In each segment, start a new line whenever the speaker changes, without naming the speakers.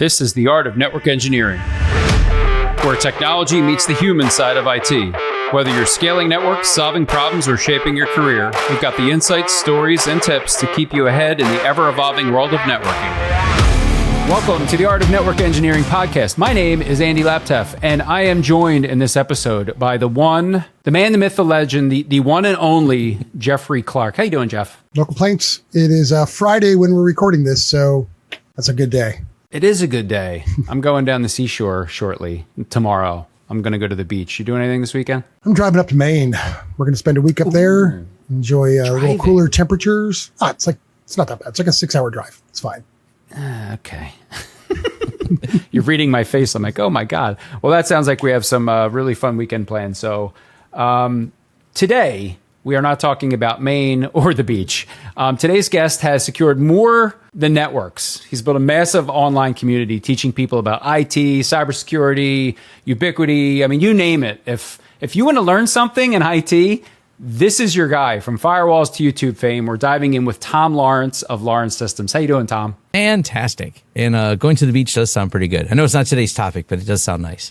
This is the art of network engineering, where technology meets the human side of IT. Whether you're scaling networks, solving problems, or shaping your career, we've got the insights, stories, and tips to keep you ahead in the ever-evolving world of networking. Welcome to the Art of Network Engineering podcast. My name is Andy Lapteff, and I am joined in this episode by the man, the myth, the legend, the one and only Jeffrey Clark. How you doing, Jeff?
No complaints. It is Friday when we're recording this, so that's a good day.
It is a good day. I'm going down the seashore shortly, tomorrow. I'm going to go to the beach. You doing anything this weekend?
I'm driving up to Maine. We're going to spend a week up there, enjoy a little cooler temperatures. It's not that bad. It's like a 6-hour drive. It's fine.
Okay. You're reading my face. I'm like, oh my God. Well, that sounds like we have some really fun weekend plans. So today, we are not talking about Maine or the beach. Today's guest has secured more than networks. He's built a massive online community teaching people about IT, cybersecurity, ubiquity. I mean, you name it. If you want to learn something in IT, this is your guy. From firewalls to YouTube fame, we're diving in with Tom Lawrence of Lawrence Systems. How you doing, Tom?
Fantastic. And going to the beach does sound pretty good. I know it's not today's topic, but it does sound nice.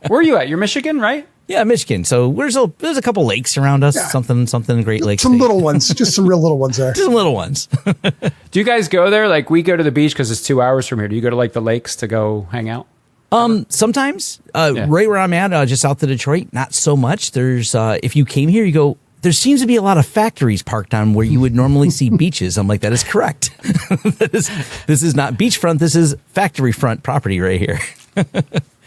Where are you at? You're Michigan, right?
Yeah, Michigan. So there's a couple lakes around us, something Great Lakes.
Some little ones, just some real little ones there.
Just some little ones.
Do you guys go there? Like, we go to the beach because it's 2 hours from here. Do you go to like the lakes to go hang out?
Sometimes, right where I'm at, just south of Detroit, not so much. There's, if you came here, you go, there seems to be a lot of factories parked on where you would normally see beaches. I'm like, that is correct. This is not beachfront. This is factory front property right here.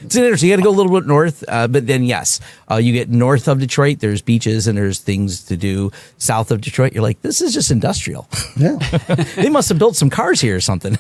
It's interesting. You got to go a little bit north, but then yes, you get north of Detroit. There's beaches and there's things to do. South of Detroit, you're like, this is just industrial.
Yeah,
they must have built some cars here or something.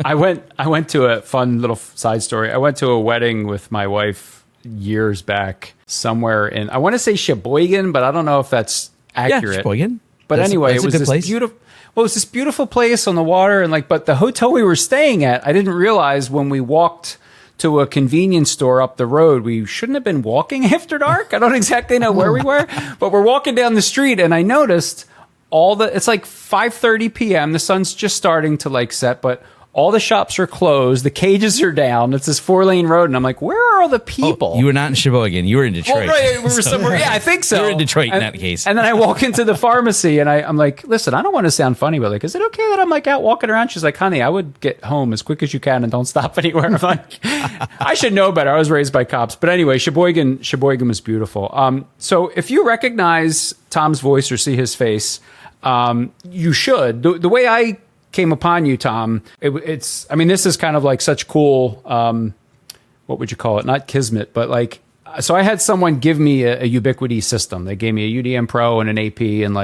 I went to a fun little side story. I went to a wedding with my wife years back somewhere in, I want to say Sheboygan, but I don't know if that's accurate.
Yeah, Sheboygan.
But anyway, it was this beautiful. Well, it was this beautiful place on the water, and but the hotel we were staying at, I didn't realize when we walked to a convenience store up the road, we shouldn't have been walking after dark. I don't exactly know where we were, but we're walking down the street, and I noticed it's like 5:30 p.m. The sun's just starting to set, but all the shops are closed. The cages are down. It's this 4-lane road. And I'm like, where are all the people?
Oh, you were not in Sheboygan. You were in Detroit.
Well, right. We were somewhere. Yeah, I think so.
You were in Detroit in that case.
And then I walk into the pharmacy and I'm like, listen, I don't want to sound funny, but is it okay that I'm out walking around? She's like, honey, I would get home as quick as you can and don't stop anywhere. I'm like, I should know better. I was raised by cops. But anyway, Sheboygan was beautiful. So if you recognize Tom's voice or see his face, you should. The way I came upon you, Tom, this is kind of such cool, what would you call it? Not kismet, but so I had someone give me a Ubiquity system. They gave me a UDM Pro and an AP and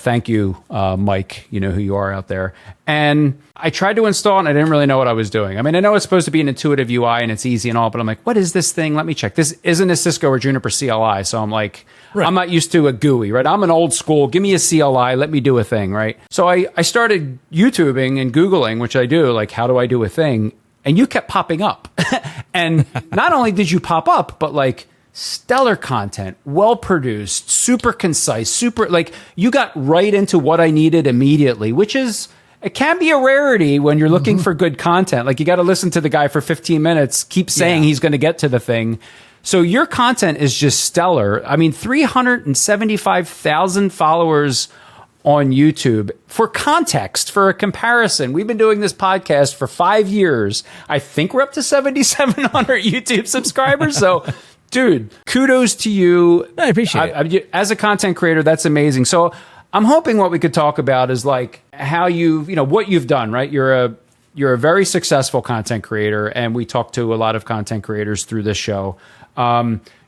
thank you, Mike, you know who you are out there. And I tried to install it and I didn't really know what I was doing. I mean, I know it's supposed to be an intuitive UI and it's easy and all, but I'm like, what is this thing? Let me check. This isn't a Cisco or Juniper CLI. So I'm like, right. I'm not used to a GUI, right? I'm an old school. Give me a CLI. Let me do a thing, right? So I started YouTubing and Googling, which I do, how do I do a thing? And you kept popping up. And not only did you pop up, but stellar content, well-produced, super concise, super, you got right into what I needed immediately, which is, it can be a rarity when you're looking for good content. You got to listen to the guy for 15 minutes, keep saying he's going to get to the thing. So your content is just stellar. I mean, 375,000 followers on YouTube. For context, for a comparison, we've been doing this podcast for 5 years. I think we're up to 7,700 YouTube subscribers. So, dude, kudos to you.
I appreciate it.
As a content creator, that's amazing. So I'm hoping what we could talk about is how what you've done, right? You're a very successful content creator, and we talk to a lot of content creators through this show.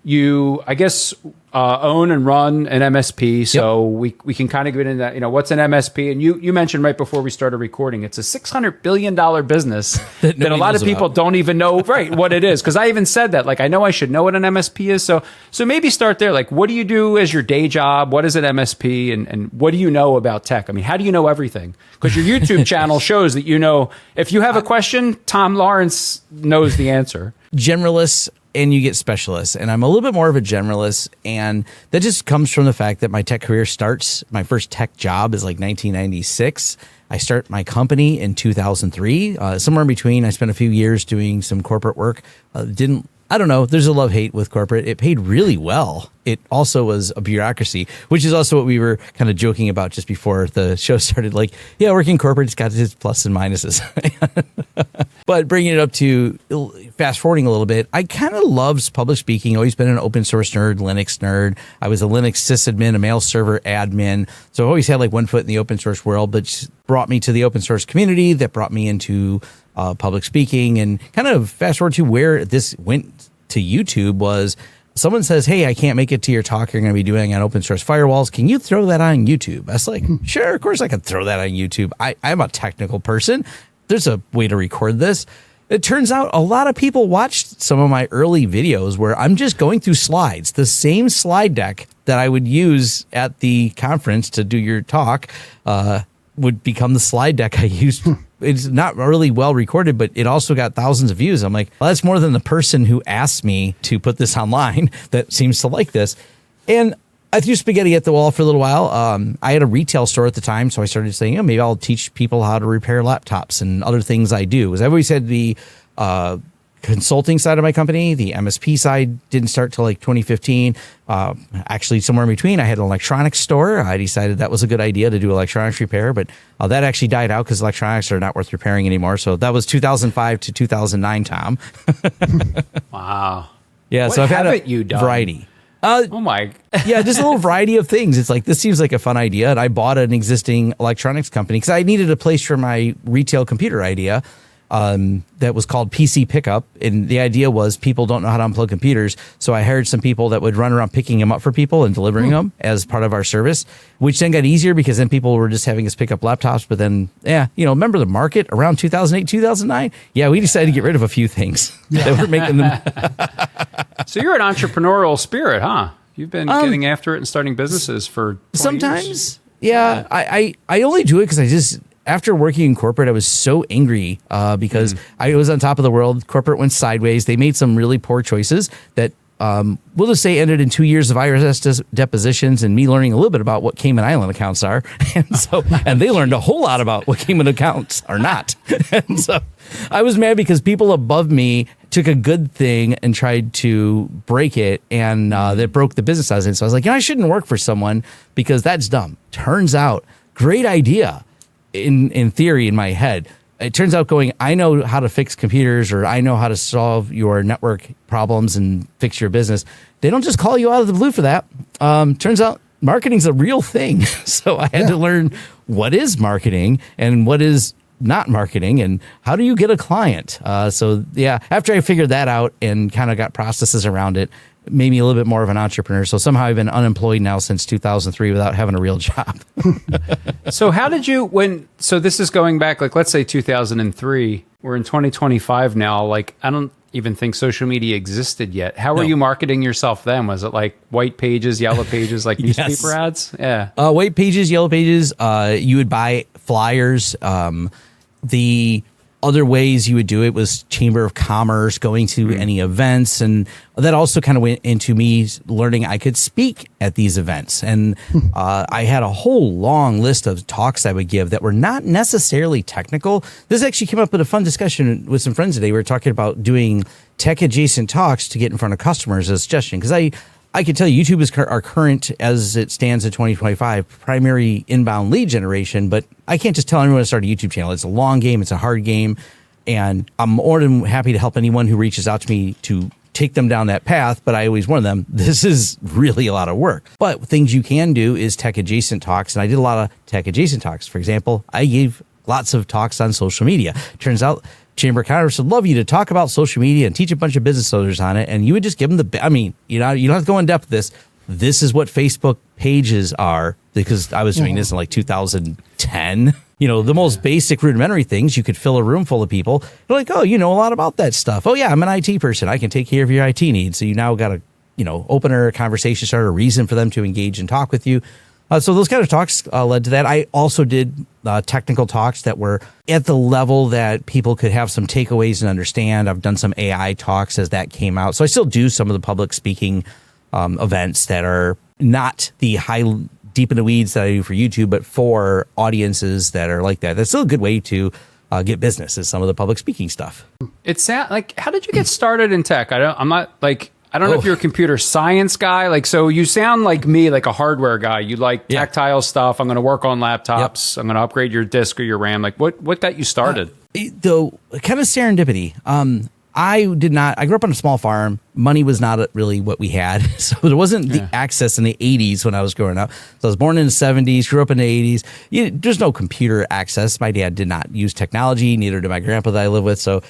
You, I guess, own and run an MSP, so we can kind of get into that. What's an MSP? And you mentioned right before we started recording, it's a $600 billion business that a lot of people don't even know what it is. Because I even said that, I know I should know what an MSP is. So maybe start there. What do you do as your day job? What is an MSP? And what do you know about tech? I mean, how do you know everything? Because your YouTube channel shows that if you have a question, Tom Lawrence knows the answer.
Generalists and you get specialists. And I'm a little bit more of a generalist. And that just comes from the fact that my tech career starts, my first tech job is like 1996. I start my company in 2003. Somewhere in between, I spent a few years doing some corporate work. I don't know. There's a love-hate with corporate. It paid really well. It also was a bureaucracy, which is also what we were kind of joking about just before the show started. Like, yeah, working corporate, it's got its plus and minuses. But bringing it up to fast forwarding a little bit, I kind of loved public speaking. Always been an open source nerd, Linux nerd. I was a Linux sysadmin, a mail server admin. So I always had like one foot in the open source world, but brought me to the open source community that brought me into public speaking. And kind of fast forward to where this went to YouTube was someone says, hey, I can't make it to your talk you're going to be doing on open source firewalls. Can you throw that on YouTube? I was like, sure, of course I can throw that on YouTube. I'm a technical person. There's a way to record this. It turns out a lot of people watched some of my early videos where I'm just going through slides, the same slide deck that I would use at the conference to do your talk would become the slide deck I used. It's not really well recorded, but it also got thousands of views. I'm like, well, that's more than the person who asked me to put this online that seems to like this. And I threw spaghetti at the wall for a little while. I had a retail store at the time, so I started saying, maybe I'll teach people how to repair laptops and other things I do. Because I've always had the consulting side of my company. The MSP side didn't start till like 2015. Actually, somewhere in between, I had an electronics store. I decided that was a good idea to do electronics repair, but that actually died out because electronics are not worth repairing anymore. So that was 2005 to 2009, Tom.
Wow.
Yeah,
What
so I've had a
you done?
variety.
Oh my.
Yeah, just a little variety of things. It's like, this seems like a fun idea. And I bought an existing electronics company because I needed a place for my retail computer idea. That was called PC Pickup. And the idea was people don't know how to unplug computers. So I hired some people that would run around picking them up for people and delivering them as part of our service, which then got easier because then people were just having us pick up laptops. But then, remember the market around 2008, 2009? Yeah, we decided to get rid of a few things that were making them.
So you're an entrepreneurial spirit, huh? You've been getting after it and starting businesses for 20
sometimes.
Years.
Yeah, I only do it because after working in corporate, I was so angry because I was on top of the world. Corporate went sideways. They made some really poor choices that we'll just say ended in 2 years of IRS depositions and me learning a little bit about what Cayman Island accounts are. And they learned a whole lot about what Cayman accounts are not. And so I was mad because people above me took a good thing and tried to break it, and that broke the business I was in. So I was like, I shouldn't work for someone because that's dumb. Turns out, great idea. In theory, in my head, it turns out I know how to fix computers, or I know how to solve your network problems and fix your business. They don't just call you out of the blue for that. Turns out marketing's a real thing. So I had to learn what is marketing and what is not marketing and how do you get a client. After I figured that out and kind of got processes around it, made me a little bit more of an entrepreneur. So somehow I've been unemployed now since 2003 without having a real job.
So how did you, so this is going back, like, let's say 2003, we're in 2025 now. Like, I don't even think social media existed yet. How were you marketing yourself then? Was it like white pages, yellow pages, like newspaper ads? Yeah.
White pages, yellow pages. You would buy flyers. The other ways you would do it was Chamber of Commerce, going to any events. And that also kind of went into me learning I could speak at these events. And I had a whole long list of talks I would give that were not necessarily technical. This actually came up with a fun discussion with some friends today. We were talking about doing tech adjacent talks to get in front of customers as a suggestion. Because I can tell you, YouTube is our current, as it stands in 2025, primary inbound lead generation, but I can't just tell anyone to start a YouTube channel. It's a long game. It's a hard game. And I'm more than happy to help anyone who reaches out to me to take them down that path. But I always warn them, this is really a lot of work. But things you can do is tech adjacent talks. And I did a lot of tech adjacent talks. For example, I gave lots of talks on social media. Turns out Chamber of Commerce would love you to talk about social media and teach a bunch of business owners on it. And you would just give them you don't have to go in depth with this. This is what Facebook pages are, because I was doing this in like 2010. The most basic rudimentary things. You could fill a room full of people. They're like, oh, you know a lot about that stuff. Oh yeah, I'm an IT person. I can take care of your IT needs. So you now got a, opener, conversation starter, a reason for them to engage and talk with you. So those kind of talks led to that. I also did technical talks that were at the level that people could have some takeaways and understand. I've done some AI talks as that came out. So I still do some of the public speaking events that are not the high deep in the weeds that I do for YouTube, but for audiences that are like that. That's still a good way to get business, is some of the public speaking stuff.
It's like, how did you get started in tech? I don't know if you're a computer science guy. Like, so you sound like me, like a hardware guy. You like tactile stuff. I'm going to work on laptops. I'm going to upgrade your disk or your RAM. Like, what got you started?
The kind of serendipity. I grew up on a small farm. Money was not really what we had. So there wasn't the access in the 80s when I was growing up. So I was born in the 70s, grew up in the 80s. There's no computer access. My dad did not use technology, neither did my grandpa that I live with. So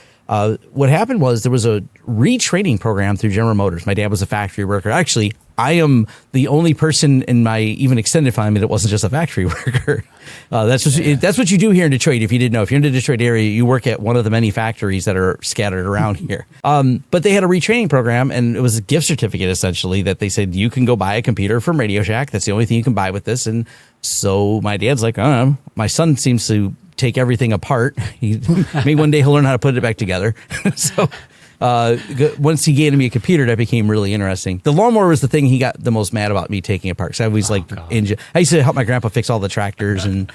what happened was there was a retraining program through General Motors. My dad was a factory worker. Actually, I am the only person in my even extended family that wasn't just a factory worker. That's what you do here in Detroit. If you didn't know, if you're in the Detroit area, you work at one of the many factories that are scattered around here. But they had a retraining program, and it was a gift certificate essentially that they said you can go buy a computer from Radio Shack. That's the only thing you can buy with this. And so my dad's like, my son seems to take everything apart. Maybe one day he'll learn how to put it back together. So once he gave me a computer, that became really interesting. The lawnmower was the thing he got the most mad about me taking apart. So I always I used to help my grandpa fix all the tractors and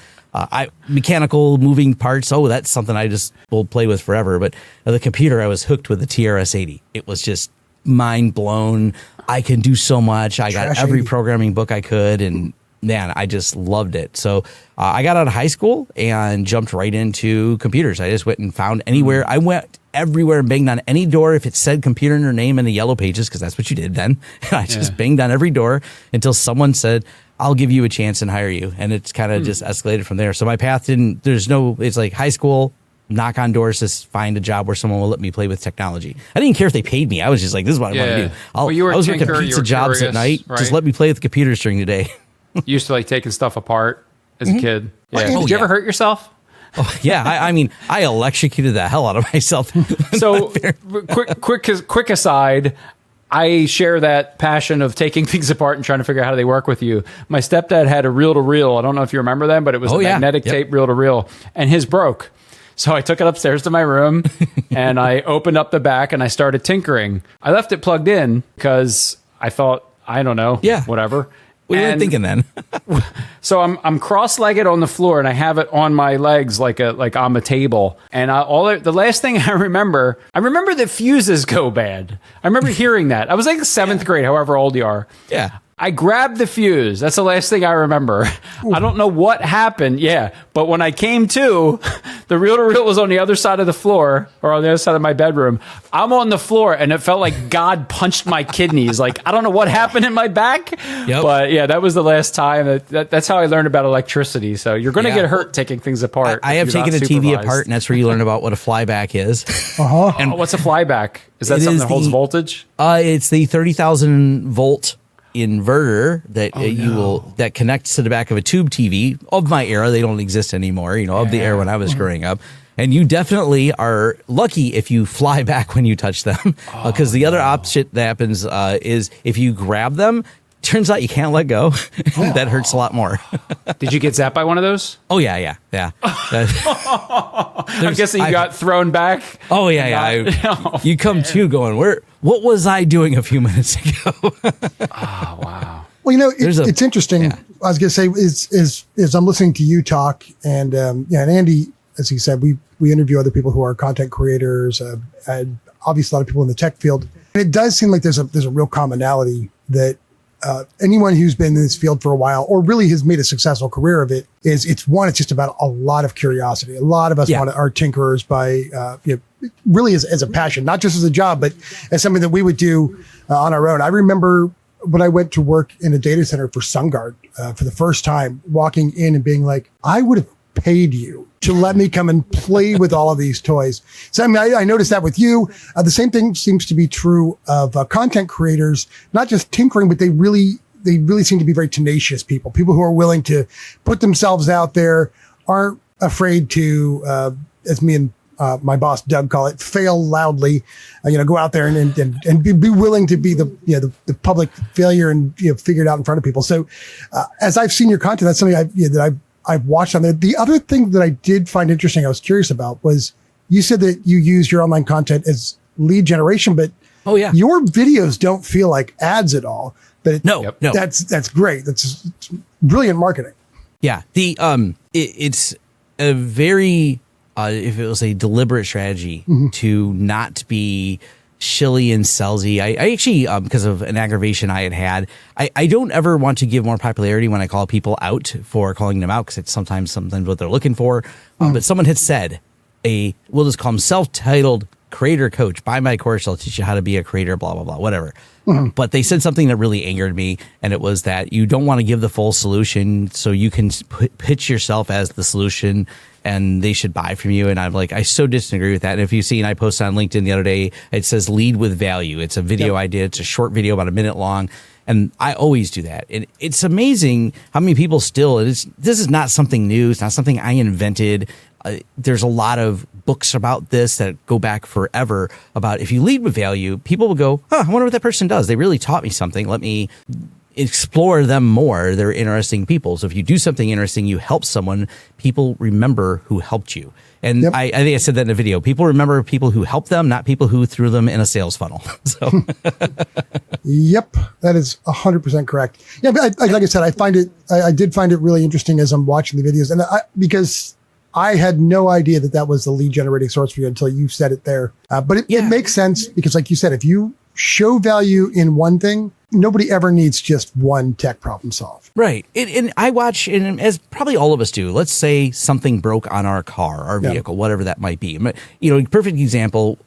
mechanical moving parts. Oh, that's something I just will play with forever. But the computer, I was hooked with the TRS-80. It was just mind blown. I can do so much. I got every programming book I could, and man, I just loved it. So I got out of high school and jumped right into computers. I just went and found anywhere. I went everywhere and banged on any door if it said computer in your name in the yellow pages, because that's what you did then. I just banged on every door until someone said, I'll give you a chance and hire you. And it's kind of just escalated from there. So my path it's like high school, knock on doors to find a job where someone will let me play with technology. I didn't care if they paid me. I was just like, this is what I want to do. I was working pizza jobs at night. Right? Just let me play with computers during the day.
You used to like taking stuff apart as a kid. Yeah. Did you ever hurt yourself?
Oh, yeah. I mean, I electrocuted the hell out of myself.
So quick aside, I share that passion of taking things apart and trying to figure out how they work with you. My stepdad had a reel-to-reel. I don't know if you remember them, but it was a magnetic tape reel-to-reel, and his broke. So I took it upstairs to my room and I opened up the back and I started tinkering. I left it plugged in because I thought, I don't know, whatever.
We weren't thinking then.
So I'm cross-legged on the floor and I have it on my legs like on a table. And the last thing I remember that fuses go bad. I remember hearing that. I was like 7th grade, however old you are.
Yeah.
I grabbed the fuse. That's the last thing I remember. I don't know what happened. Yeah. But when I came to, the reel-to-reel was on the other side of the floor, or on the other side of my bedroom. I'm on the floor and it felt like God punched my kidneys. Like, I don't know what happened in my back. But yeah, that was the last time. That's how I learned about electricity. So you're going to get hurt taking things apart.
I have taken a TV apart, and that's where you learn about what a flyback is.
And what's a flyback? Is that something that holds voltage?
It's the 30,000 volt inverter that that connects to the back of a tube TV of my era. They don't exist anymore, of the era when I was growing up. And you definitely are lucky if you fly back when you touch them, because the other opposite that happens is if you grab them, turns out you can't let go. That hurts a lot more.
Did you get zapped by one of those?
Oh, yeah.
I'm guessing you got thrown back.
Oh, yeah. You come to going, what was I doing a few minutes ago?
Oh, wow.
Well, it's interesting. I was going to say is I'm listening to you talk, and and Andy, as he said, we interview other people who are content creators, and obviously a lot of people in the tech field. And it does seem like there's a real commonality that anyone who's been in this field for a while, or really has made a successful career of it, it's just about a lot of curiosity. A lot of us are tinkerers by, really as a passion, not just as a job, but as something that we would do on our own. I remember when I went to work in a data center for SunGuard for the first time, walking in and being like, I would have paid you to let me come and play with all of these toys. So I noticed that with you. The same thing seems to be true of content creators, not just tinkering, but they really seem to be very tenacious people who are willing to put themselves out there, aren't afraid to, as me and my boss Doug call it, fail loudly. Go out there and be willing to be the public failure and figure it out in front of people. So as I've seen your content, that's something that I've I've watched on there. The other thing that I did find interesting, I was curious about, was you said that you use your online content as lead generation, but your videos don't feel like ads at all. But
no,
that's great. That's brilliant marketing.
Yeah, it's a very if it was a deliberate strategy to not be shilly and salesy. I actually, because of an aggravation I had, I don't ever want to give more popularity when I call people out for calling them out, because it's sometimes what they're looking for. But someone had said, we'll just call them self-titled creator coach, buy my course, I'll teach you how to be a creator, blah, blah, blah, whatever. But they said something that really angered me, and it was that you don't want to give the full solution, so you can pitch yourself as the solution and they should buy from you. And I'm like, I so disagree with that. And if you've seen, I posted on LinkedIn the other day, it says lead with value. It's a video I did. It's a short video, about a minute long. And I always do that. And it's amazing how many people still, this is not something new. It's not something I invented. There's a lot of books about this that go back forever about if you lead with value, people will go, I wonder what that person does. They really taught me something. Let me explore them more. They're interesting people. So if you do something interesting, you help someone, people remember who helped you. And I think I said that in a video. People remember people who helped them, not people who threw them in a sales funnel. So,
yep, that is 100% correct. Yeah, but like I said, I did find it really interesting as I'm watching the videos, and because I had no idea that was the lead generating source for you until you said it there. But it makes sense, because like you said, if you show value in one thing, nobody ever needs just one tech problem solved.
Right. And I watch, and as probably all of us do, let's say something broke on our car, our vehicle, whatever that might be. Perfect example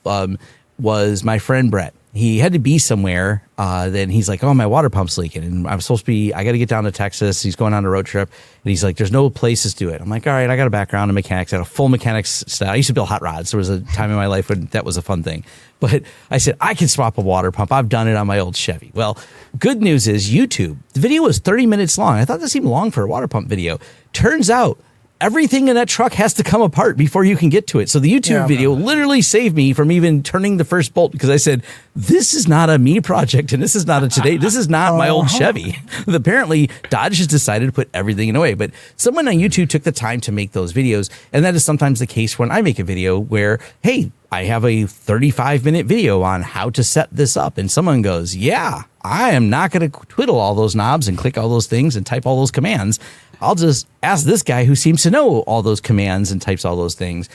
was my friend Brett. He had to be somewhere. Then he's like, my water pump's leaking. And I got to get down to Texas. He's going on a road trip. And he's like, there's no places to do it. I'm like, all right, I got a background in mechanics. I had a full mechanics style. I used to build hot rods. There was a time in my life when that was a fun thing. But I said, I can swap a water pump. I've done it on my old Chevy. Well, good news is YouTube. The video was 30 minutes long. I thought that seemed long for a water pump video. Turns out, everything in that truck has to come apart before you can get to it. So the YouTube video literally saved me from even turning the first bolt, because I said, this is not a me project, and this is not this is not my old Chevy. Apparently, Dodge has decided to put everything in a way. But someone on YouTube took the time to make those videos. And that is sometimes the case when I make a video where, hey, I have a 35-minute video on how to set this up. And someone goes, I am not going to twiddle all those knobs and click all those things and type all those commands. I'll just ask this guy who seems to know all those commands and types all those things.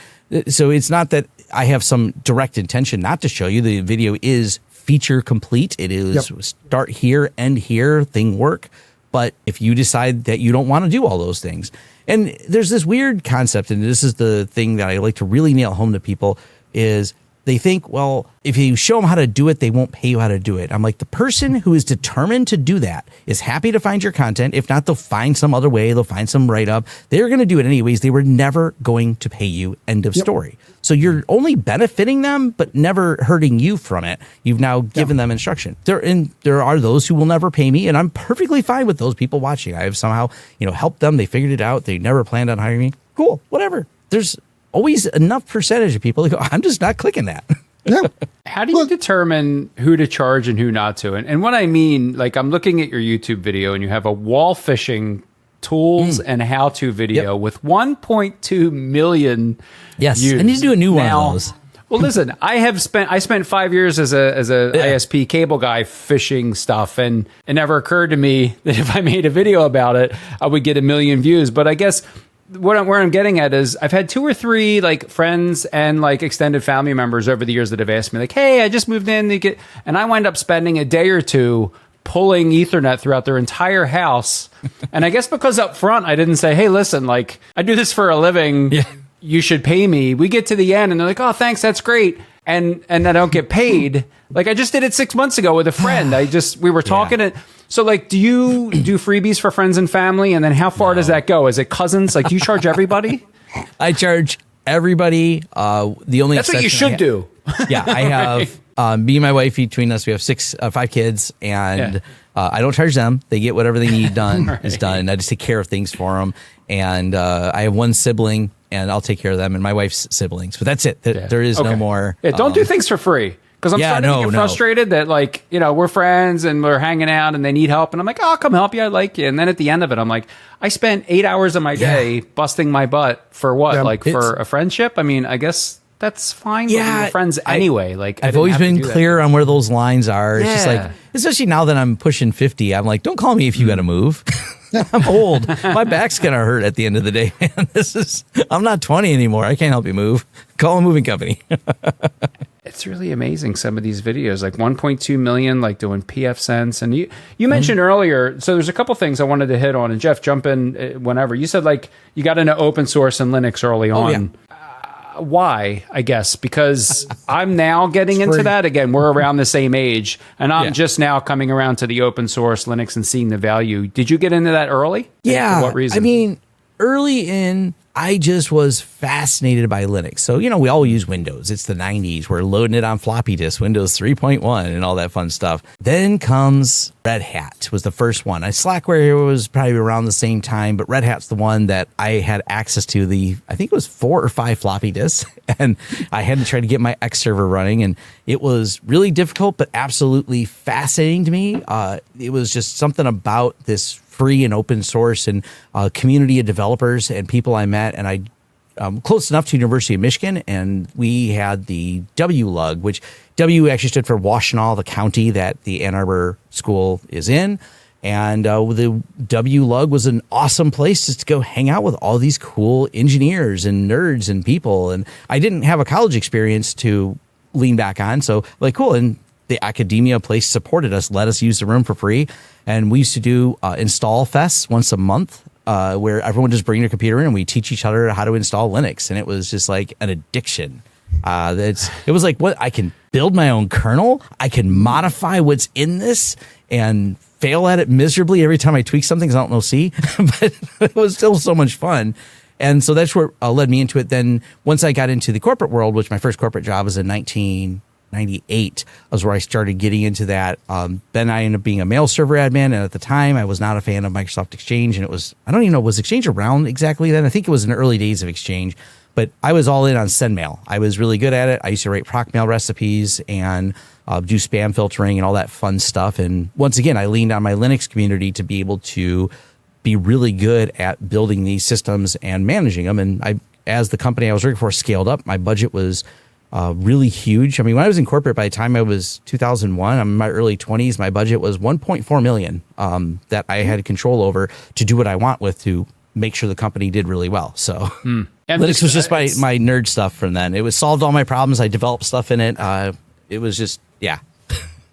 So it's not that I have some direct intention not to show you. The video is feature complete. It is start here, end here, thing work. But if you decide that you don't want to do all those things, and there's this weird concept, and this is the thing that I like to really nail home to people, is they think, well, if you show them how to do it, they won't pay you how to do it. I'm like, the person who is determined to do that is happy to find your content. If not, they'll find some other way. They'll find some write-up. They're going to do it anyways. They were never going to pay you. End of story. So you're only benefiting them, but never hurting you from it. You've now given them instruction. There are those who will never pay me, and I'm perfectly fine with those people watching. I have somehow, helped them. They figured it out. They never planned on hiring me. Cool, whatever. There's always enough percentage of people that go, I'm just not clicking that.
How do you determine who to charge and who not to? And what I mean, like, I'm looking at your YouTube video, and you have a wall fishing tools and how-to video with 1.2 million views.
I need to do a new one of those.
Well, listen, I spent 5 years as a ISP cable guy fishing stuff, and it never occurred to me that if I made a video about it, I would get 1 million views. But I guess where I'm getting at is I've had 2 or 3 like friends and like extended family members over the years that have asked me, like, hey, I just moved in to get, and I wind up spending a day or two pulling Ethernet throughout their entire house. And I guess because up front I didn't say, hey, listen, like, I do this for a living. You should pay me. We get to the end and they're like, oh, thanks, that's great. And I don't get paid. Like, I just did it 6 months ago with a friend. We were talking it. So, like, do you do freebies for friends and family? And then how far does that go? Is it cousins? Like, do you charge everybody?
I charge everybody. The only
That's what you should do.
I have me and my wife, between us, we have 5 kids, and I don't charge them. They get whatever they need done is done. I just take care of things for them. And I have 1 sibling, and I'll take care of them, and my wife's siblings. But that's it. There is no more.
Don't do things for free. Because I'm starting to get frustrated that, like, you know, we're friends and we're hanging out and they need help. And I'm like, oh, I'll come help you. I like you. And then at the end of it, I'm like, I spent 8 hours of my day busting my butt for what? Like, for a friendship? I mean, I guess that's fine. Yeah, we're friends anyway. Like,
I've always been clear on where those lines are. It's just like, especially now that I'm pushing 50, I'm like, don't call me if you got to move. I'm old. My back's gonna hurt at the end of the day, man. I'm not 20 anymore. I can't help you move. Call a moving company.
It's really amazing, some of these videos, like 1.2 million, like doing PF Sense. And you mentioned earlier, so there's a couple things I wanted to hit on. And Jeff, jump in whenever. You said, like, you got into open source and Linux early on. Why? I guess because I'm now getting into that. Again, we're around the same age, and I'm just now coming around to the open source Linux and seeing the value. Did you get into that early?
Yeah.
For what reason?
I mean, early in, I just was fascinated by Linux. So, you know, we all use Windows. It's the 90s. We're loading it on floppy disk, Windows 3.1 and all that fun stuff. Then comes Red Hat was the first one. Slackware was probably around the same time, but Red Hat's the one that I had access to I think it was 4 or 5 floppy disks. And I had to try to get my X server running. And it was really difficult, but absolutely fascinating to me. It was just something about this free and open source and community of developers and people I met. And I'm close enough to University of Michigan, and we had the WLUG, which W actually stood for Washtenaw, the county that the Ann Arbor school is in. And the WLUG was an awesome place just to go hang out with all these cool engineers and nerds and people. And I didn't have a college experience to lean back on. So, like, cool. And the academia place supported us, let us use the room for free. And we used to do install fests once a month where everyone just bring their computer in and we teach each other how to install Linux. And it was just like an addiction. It was like, what? I can build my own kernel. I can modify what's in this and fail at it miserably every time I tweak something because I don't know C. But it was still so much fun. And so that's what led me into it. Then once I got into the corporate world, which my first corporate job was in 1998, was where I started getting into that. Then I ended up being a mail server admin. And at the time, I was not a fan of Microsoft Exchange. And it was, I don't even know, was Exchange around exactly then? I think it was in the early days of Exchange. But I was all in on SendMail. I was really good at it. I used to write proc mail recipes and do spam filtering and all that fun stuff. And once again, I leaned on my Linux community to be able to be really good at building these systems and managing them. And as the company I was working for scaled up, my budget was really huge. I mean, when I was in corporate, by the time I was 2001, I'm in my early 20s, my budget was 1.4 million that I had control over to do what I want with to make sure the company did really well. So Linux was just my nerd stuff from then. It was solved all my problems. I developed stuff in it. It was just, yeah.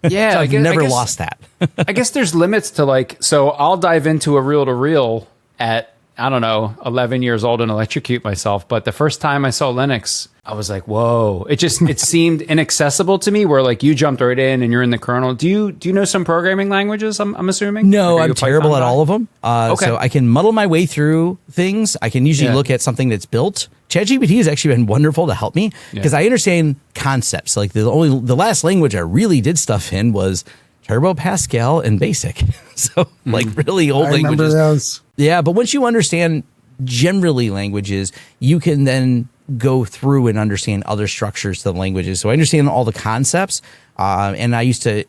Yeah.
So I've never lost that.
I guess there's limits to, like, so I'll dive into a reel-to-reel at, I don't know, 11 years old and electrocute myself. But the first time I saw Linux, I was like, whoa. It seemed inaccessible to me, where, like, you jumped right in and you're in the kernel. Do you know some programming languages, I'm assuming?
No, I'm terrible at all of them. Okay. So I can muddle my way through things. I can usually look at something that's built. ChatGPT has actually been wonderful to help me because I understand concepts. Like the last language I really did stuff in was Turbo, Pascal, and Basic. So like really old languages.
Remember those.
Yeah, but once you understand generally languages, you can then go through and understand other structures to the languages. So I understand all the concepts. And I used to,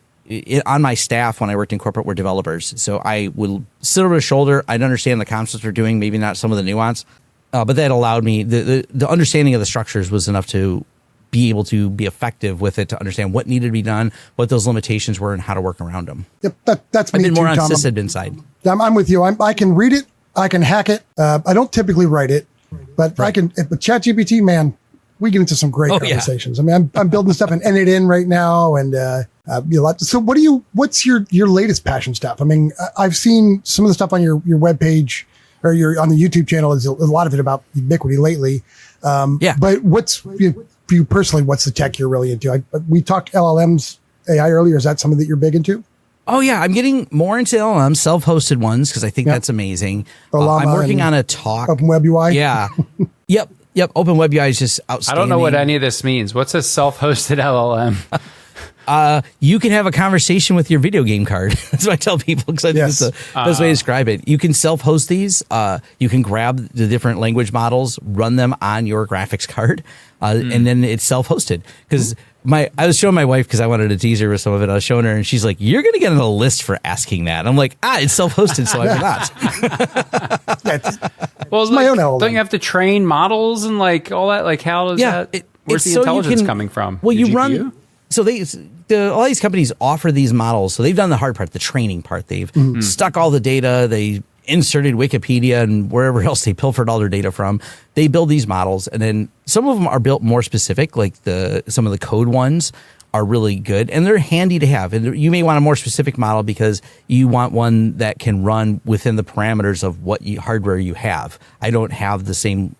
on my staff when I worked in corporate, were developers. So I would sit over the shoulder. I'd understand the concepts we're doing, maybe not some of the nuance. But that allowed me, the understanding of the structures was enough to be able to be effective with it, to understand what needed to be done, what those limitations were, and how to work around them.
Yep, that's me.
I've been more on
Tom.
sysadmin side.
I'm with you. I can read it. I can hack it. I don't typically write it, but I can. But ChatGPT, man, we get into some great conversations. Yeah. I mean, I'm building stuff in N8N right now, and so what's your latest passion stuff? I mean, I've seen some of the stuff on your webpage or on the YouTube channel. Is a lot of it about Ubiquity lately. But for you personally, what's the tech you're really into? We talked LLMs, AI earlier. Is that something that you're big into?
Oh, yeah. I'm getting more into LLMs, self-hosted ones, because I think that's amazing. I'm working on a talk.
Open Web UI?
Yeah. Yep. Open Web UI is just outstanding.
I don't know what any of this means. What's a self-hosted LLM?
You can have a conversation with your video game card. That's what I tell people, because I think it's the best way to describe it. You can self-host these. You can grab the different language models, run them on your graphics card, and then it's self-hosted. Because I was showing my wife, because I wanted to tease her with some of it. I was showing her, and she's like, "You're going to get on a list for asking that." I'm like, it's self-hosted, so I'm not.
Well, it's my own element. Don't you have to train models and like all that? Like, how does that? Where's the intelligence coming from?
Well,
you
run. So all these companies offer these models. So they've done the hard part, the training part. They've stuck all the data. They inserted Wikipedia and wherever else they pilfered all their data from. They build these models, and then some of them are built more specific, like some of the code ones are really good, and they're handy to have. And you may want a more specific model because you want one that can run within the parameters of what hardware you have. I don't have the same,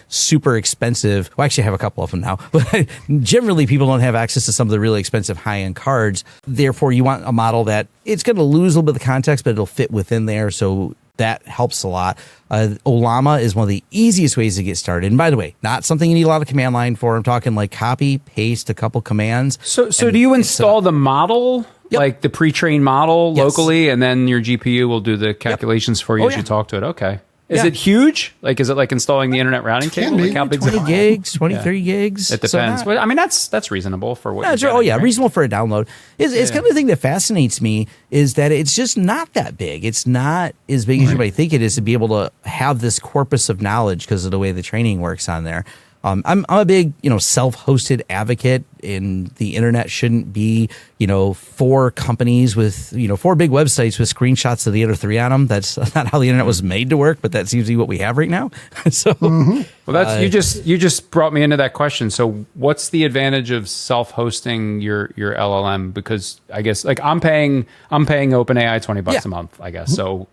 super expensive. Well, actually, I have a couple of them now, but generally people don't have access to some of the really expensive high-end cards. Therefore, you want a model that it's going to lose a little bit of the context, but it'll fit within there. So that helps a lot. Ollama is one of the easiest ways to get started. And by the way, not something you need a lot of command line for. I'm talking like copy, paste a couple commands.
So do you install the model? Yep. Like the pre-trained model locally, and then your GPU will do the calculations for you as you talk to it? Okay. Is it huge? Like, is it like installing the internet routing cable? Like, how big?
20 gigs, 30 gigs.
It depends. I mean, that's reasonable for what.
Right? Reasonable for a download. It's kind of the thing that fascinates me is that it's just not that big. It's not as big as you might think it is to be able to have this corpus of knowledge because of the way the training works on there. I'm a big, self-hosted advocate, and the internet shouldn't be, 4 companies with, 4 big websites with screenshots of the other 3 on them. That's not how the internet was made to work, but that seems to be what we have right now. So,
well, that's you just brought me into that question. So, what's the advantage of self-hosting your LLM? Because I guess like I'm paying OpenAI $20 a month, I guess. So,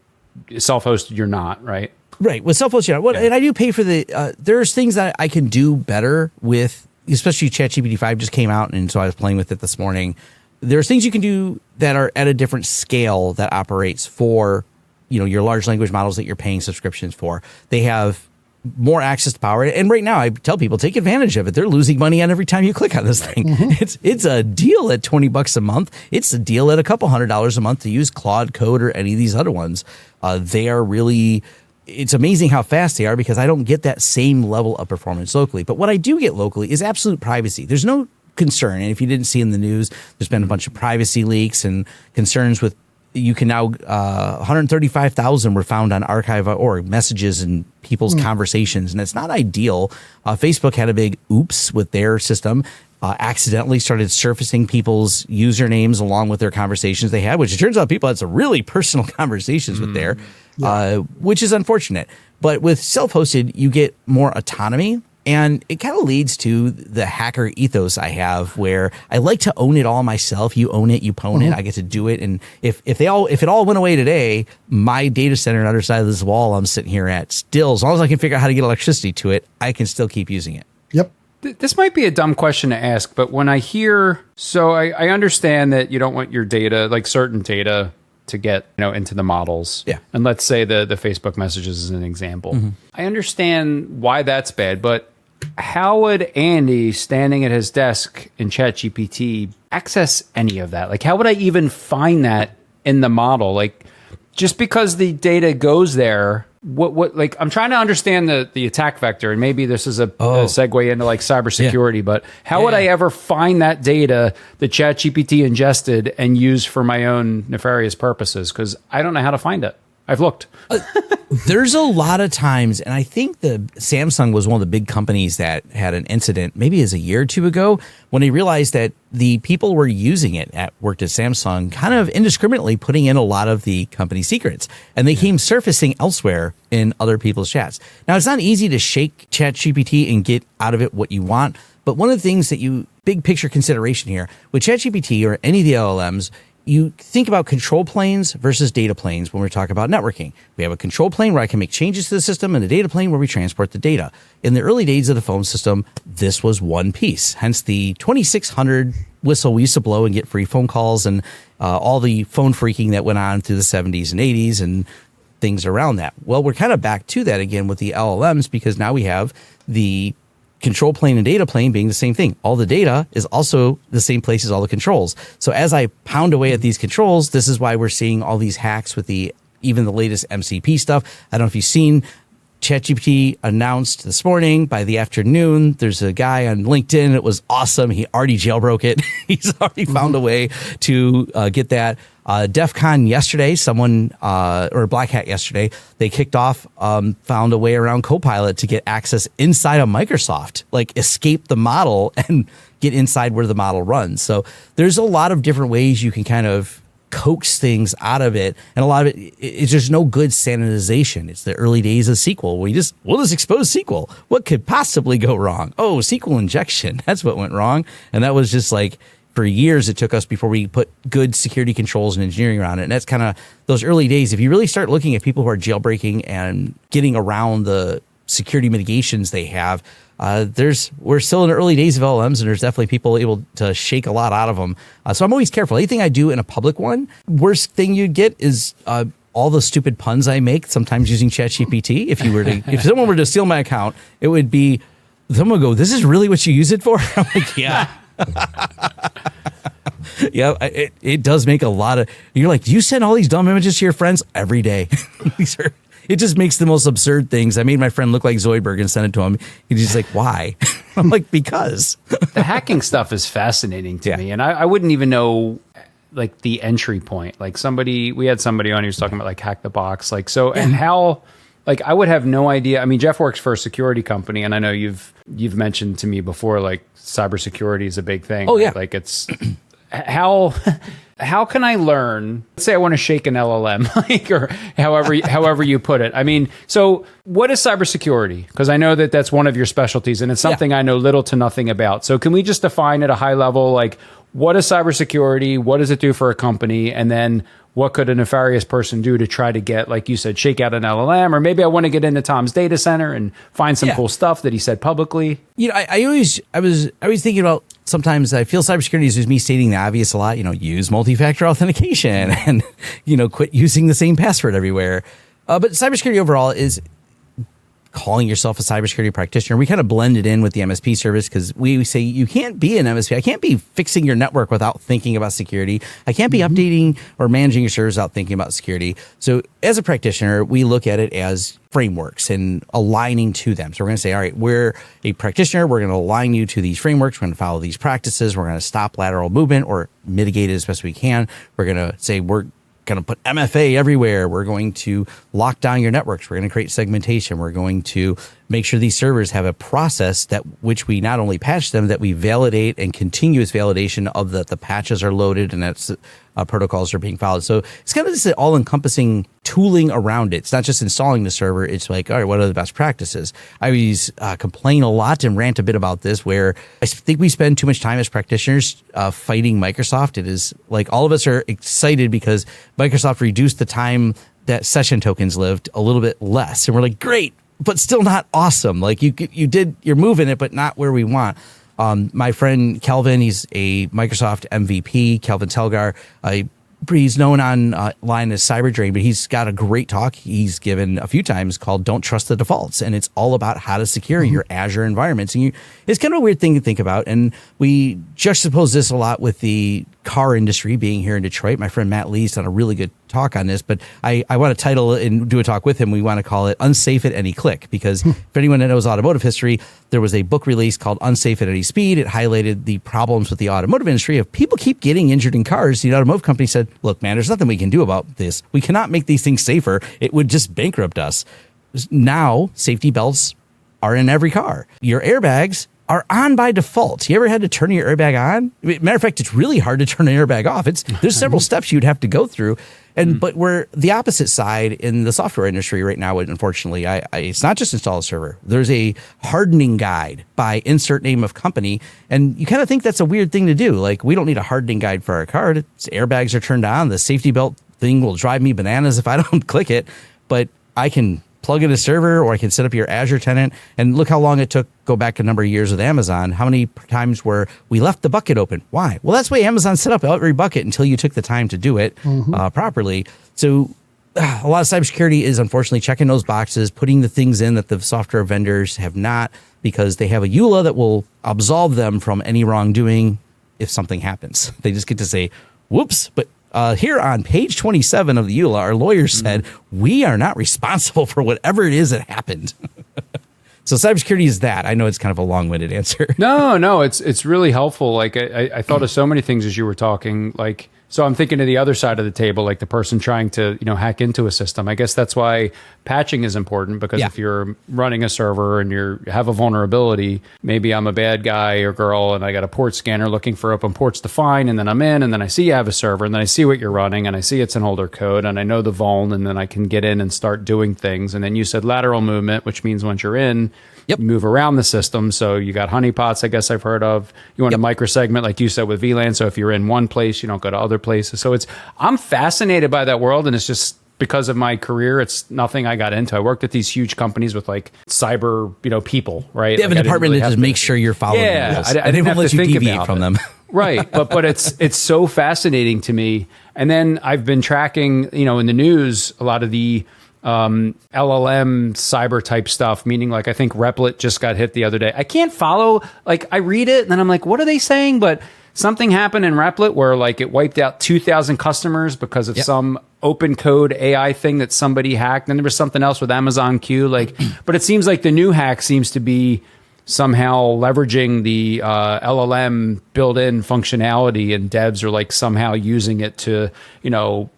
self-hosted, you're not, right?
Right. With self-hosted, and I do pay for there's things that I can do better with, especially ChatGPT 5 just came out, and so I was playing with it this morning. There's things you can do that are at a different scale that operates for, your large language models that you're paying subscriptions for. They have more access to power. And right now I tell people, take advantage of it. They're losing money on every time you click on this thing. It's a deal at $20 a month. It's a deal at a couple $100 a month to use Claude Code or any of these other ones. They are really... It's amazing how fast they are because I don't get that same level of performance locally. But what I do get locally is absolute privacy. There's no concern. And if you didn't see in the news, there's been a bunch of privacy leaks and concerns with, you can now, 135,000 were found on archive.org, messages and people's conversations. And it's not ideal. Facebook had a big oops with their system. Accidentally started surfacing people's usernames along with their conversations they had, which it turns out people had some really personal conversations with there, which is unfortunate. But with self-hosted, you get more autonomy, and it kind of leads to the hacker ethos I have, where I like to own it all myself. You own it, you pwn it. I get to do it, and if it all went away today, my data center on the other side of this wall I'm sitting here at, still, as long as I can figure out how to get electricity to it, I can still keep using it.
Yep.
This might be a dumb question to ask, but when I hear, I understand that you don't want your data, like certain data, to get into the models.
Yeah.
And let's say the Facebook messages is an example. I understand why that's bad, but how would Andy, standing at his desk in ChatGPT, access any of that? Like, how would I even find that in the model? Like, just because the data goes there, what like I'm trying to understand the attack vector, and maybe this is a segue into like cybersecurity, but how would I ever find that data that ChatGPT ingested and use for my own nefarious purposes? Because I don't know how to find it. I've looked.
There's a lot of times, and I think Samsung was one of the big companies that had an incident, maybe as a year or two ago, when they realized that the people were using it worked at Samsung, kind of indiscriminately putting in a lot of the company secrets, and they came surfacing elsewhere in other people's chats. Now, it's not easy to shake ChatGPT and get out of it what you want, but one of the things that big picture consideration here with ChatGPT or any of the LLMs, you think about control planes versus data planes when we're talking about networking. We have a control plane where I can make changes to the system, and a data plane where we transport the data. In the early days of the phone system, this was one piece, hence the 2600 whistle we used to blow and get free phone calls, and all the phone freaking that went on through the 70s and 80s and things around that. Well, we're kind of back to that again with the LLMs, because now we have the control plane and data plane being the same thing. All the data is also the same place as all the controls. So as I pound away at these controls, this is why we're seeing all these hacks with even the latest MCP stuff. I don't know if you've seen ChatGPT announced this morning by the afternoon. There's a guy on LinkedIn. It was awesome. He already jailbroke it. He's already found a way to get that. DEF CON yesterday, or Black Hat yesterday, they kicked off, found a way around Copilot to get access inside of Microsoft, like escape the model and get inside where the model runs. So there's a lot of different ways you can kind of coax things out of it, and a lot of it's just no good sanitization. It's the early days of SQL. We'll just expose SQL. What could possibly go wrong? Oh, SQL injection. That's what went wrong. And that was just like, for years it took us before we put good security controls and engineering around it. And that's kind of those early days. If you really start looking at people who are jailbreaking and getting around the security mitigations they have, we're still in the early days of LLMs, and there's definitely people able to shake a lot out of them. So I'm always careful. Anything I do in a public one, worst thing you'd get is all the stupid puns I make, sometimes using ChatGPT. If someone were to steal my account, it would be, someone would go, "This is really what you use it for?" I'm like, yeah. Yeah, it does make a lot of, you're like, do you send all these dumb images to your friends? Every day. It just makes the most absurd things. I made my friend look like Zoidberg and sent it to him. He's just like, why? I'm like, because.
The hacking stuff is fascinating to me. And I wouldn't even know like the entry point. Like we had somebody on who was talking about like hack the box. Like, so, and how, like, I would have no idea. I mean, Jeff works for a security company, and I know you've mentioned to me before, like cybersecurity is a big thing.
Oh, yeah.
Right? Like it's, how can I learn? Let's say I want to shake an LLM, like, or however you put it. I mean, so what is cybersecurity? Because I know that that's one of your specialties, and it's something I know little to nothing about. So can we just define at a high level, like, what is cybersecurity? What does it do for a company? And then what could a nefarious person do to try to get, like you said, shake out an LLM? Or maybe I want to get into Tom's data center and find some cool stuff that he said publicly. You know, I was thinking about, sometimes I feel cybersecurity is just me stating the obvious a lot, use multi-factor authentication and, quit using the same password everywhere. But cybersecurity overall is calling yourself a cybersecurity practitioner. We kind of blend it in with the MSP service, because we say you can't be an MSP. I can't be fixing your network without thinking about security. I can't be updating or managing your servers without thinking about security. So as a practitioner, we look at it as frameworks and aligning to them. So we're going to say, all right, we're a practitioner. We're going to align you to these frameworks. We're going to follow these practices. We're going to stop lateral movement or mitigate it as best we can. We're going to say we're going to put MFA everywhere. We're going to lock down your networks. We're going to create segmentation. We're going to make sure these servers have a process that which we not only patch them, that we validate, and continuous validation of that the patches are loaded and that's protocols are being followed. So it's kind of this all-encompassing tooling around it. It's not just installing the server. It's like, all right, what are the best practices? I always complain a lot and rant a bit about this, where I think we spend too much time as practitioners fighting Microsoft. It is like all of us are excited because Microsoft reduced the time that session tokens lived a little bit less. And we're like, great, but still not awesome. Like you're moving it, but not where we want. My friend Kelvin, he's a Microsoft MVP, Kelvin Telgar. He's known online as Cyberdrain, but he's got a great talk he's given a few times called "Don't Trust the Defaults," and it's all about how to secure your Azure environments. And it's kind of a weird thing to think about, and we juxtapose this a lot with the car industry being here in Detroit. My friend Matt Lee's done a really good talk on this, but I want to title it and do a talk with him. We want to call it "Unsafe at Any Click," because if anyone that knows automotive history, there was a book released called "Unsafe at Any Speed." It highlighted the problems with the automotive industry of people keep getting injured in cars. The automotive company said, look, man, there's nothing we can do about this. We cannot make these things safer. It would just bankrupt us. Now, safety belts are in every car. Your airbags are on by default. You ever had to turn your airbag on? Matter of fact, it's really hard to turn an airbag off. There's several steps you'd have to go through. But we're the opposite side in the software industry right now. Unfortunately, it's not just install a server. There's a hardening guide by insert name of company. And you kind of think that's a weird thing to do. Like, we don't need a hardening guide for our car. Airbags are turned on. The safety belt thing will drive me bananas if I don't click it. But I can plug in a server, or I can set up your Azure tenant. And look how long it took, go back a number of years with Amazon. How many times where we left the bucket open? Why? Well, that's the way Amazon set up every bucket until you took the time to do it properly. So
a lot of cybersecurity is unfortunately checking those boxes, putting the things in that the software vendors have not, because they have a EULA that will absolve them from any wrongdoing if something happens. They just get to say, whoops. But here on page 27 of the EULA, our lawyer said, we are not responsible for whatever it is that happened. So cybersecurity is that. I know it's kind of a long-winded answer.
No, it's really helpful. Like I thought of so many things as you were talking. Like, so I'm thinking of the other side of the table, like the person trying to, hack into a system. I guess that's why patching is important, because if you're running a server and you have a vulnerability, maybe I'm a bad guy or girl and I got a port scanner looking for open ports to find, and then I'm in, and then I see you have a server, and then I see what you're running, and I see it's an older code, and I know the vuln, and then I can get in and start doing things. And then you said lateral movement, which means once you're in, you move around the system. So you got honeypots, I guess I've heard of. You want to microsegment, like you said, with VLAN. So if you're in one place, you don't go to other places. So I'm fascinated by that world. And it's just because of my career, it's nothing I got into. I worked at these huge companies with like cyber, people, right?
They have a department that just makes sure you're following the rules.
I didn't
have
let
to you deviate from them.
Right. But it's so fascinating to me. And then I've been tracking, in the news, a lot of the LLM cyber type stuff, meaning like I think Replit just got hit the other day. I can't follow, like I read it and then I'm like, what are they saying? But something happened in Replit where like it wiped out 2,000 customers because of some open code AI thing that somebody hacked. And there was something else with Amazon Q, but it seems like the new hack seems to be somehow leveraging the LLM built-in functionality, and devs are like somehow using it to,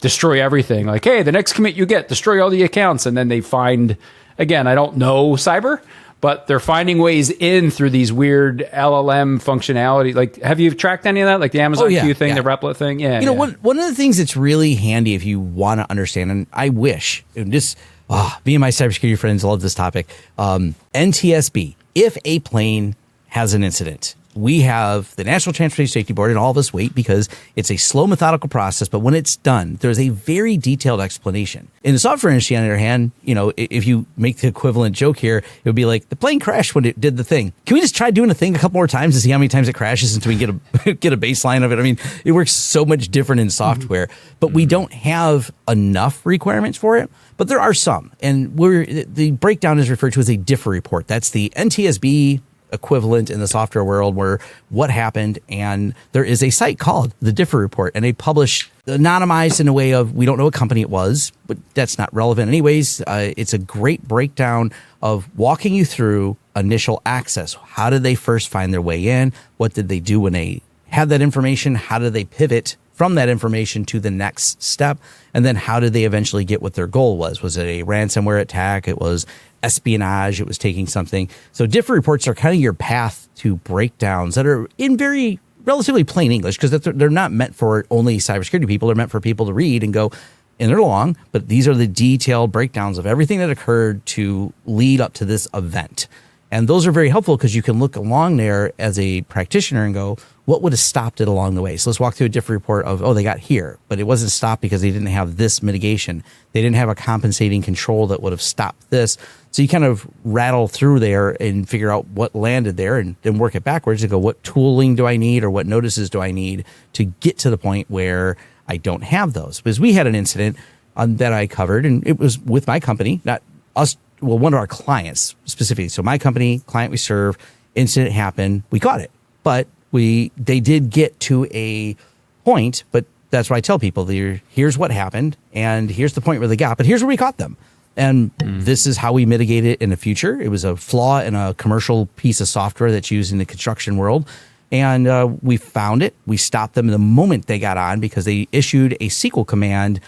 destroy everything. Like, hey, the next commit you get, destroy all the accounts. And then they find, again, I don't know cyber, but they're finding ways in through these weird LLM functionality. Like, have you tracked any of that? Like the Amazon Q thing, the Replit thing? Yeah.
One of the things that's really handy if you want to understand, and I wish, and just, me and my cybersecurity friends love this topic, NTSB. If a plane has an incident, we have the National Transportation Safety Board, and all of us wait because it's a slow, methodical process. But when it's done, there's a very detailed explanation. In the software industry, on the other hand, if you make the equivalent joke here, it would be like the plane crashed when it did the thing. Can we just try doing a thing a couple more times to see how many times it crashes until we get a baseline of it? I mean, it works so much different in software, but we don't have enough requirements for it. But there are some, and the breakdown is referred to as a differ report. That's the NTSB equivalent in the software world, where what happened, and there is a site called the differ report, and they publish anonymized in a way of, we don't know what company it was, but that's not relevant anyways. It's a great breakdown of walking you through initial access. How did they first find their way in? What did they do when they had that information? How did they pivot from that information to the next step? And then how did they eventually get what their goal was? Was it a ransomware attack? It was espionage. It was taking something. So differ reports are kind of your path to breakdowns that are in very relatively plain English, because they're not meant for only cybersecurity people. They're meant for people to read and go, and they're long, but these are the detailed breakdowns of everything that occurred to lead up to this event. And those are very helpful because you can look along there as a practitioner and go, what would have stopped it along the way? So let's walk through a different report of, they got here, but it wasn't stopped because they didn't have this mitigation. They didn't have a compensating control that would have stopped this. So you kind of rattle through there and figure out what landed there, and then work it backwards and go, what tooling do I need, or what notices do I need to get to the point where I don't have those? Because we had an incident that I covered, and it was with my company, not us. Well, one of our clients specifically. So my company, client we serve, incident happened. We caught it, but they did get to a point. But that's why I tell people, here's what happened, and here's the point where they got, but here's where we caught them. And this is how we mitigate it in the future. It was a flaw in a commercial piece of software that's used in the construction world. And we found it. We stopped them the moment they got on because they issued a SQL command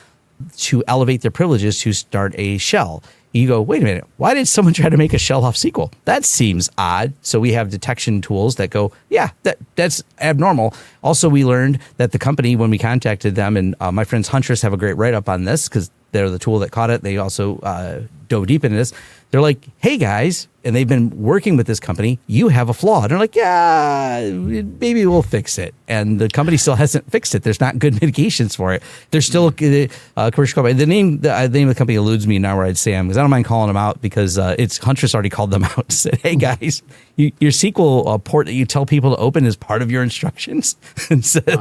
to elevate their privileges to start a shell. You go, wait a minute, why did someone try to make a shell off SQL? That seems odd. So we have detection tools that go, yeah, that's abnormal. Also, we learned that the company, when we contacted them, and my friends Huntress have a great write-up on this because they're the tool that caught it. They also dove deep into this. They're like, hey guys, and they've been working with this company, you have a flaw. And they're like, yeah, maybe we'll fix it. And the company still hasn't fixed it. There's not good mitigations for it. There's still a commercial company. The name of the company eludes me now where I'd say them, because I don't mind calling them out, because it's Huntress already called them out and said, hey guys, your SQL port that you tell people to open is part of your instructions. And said,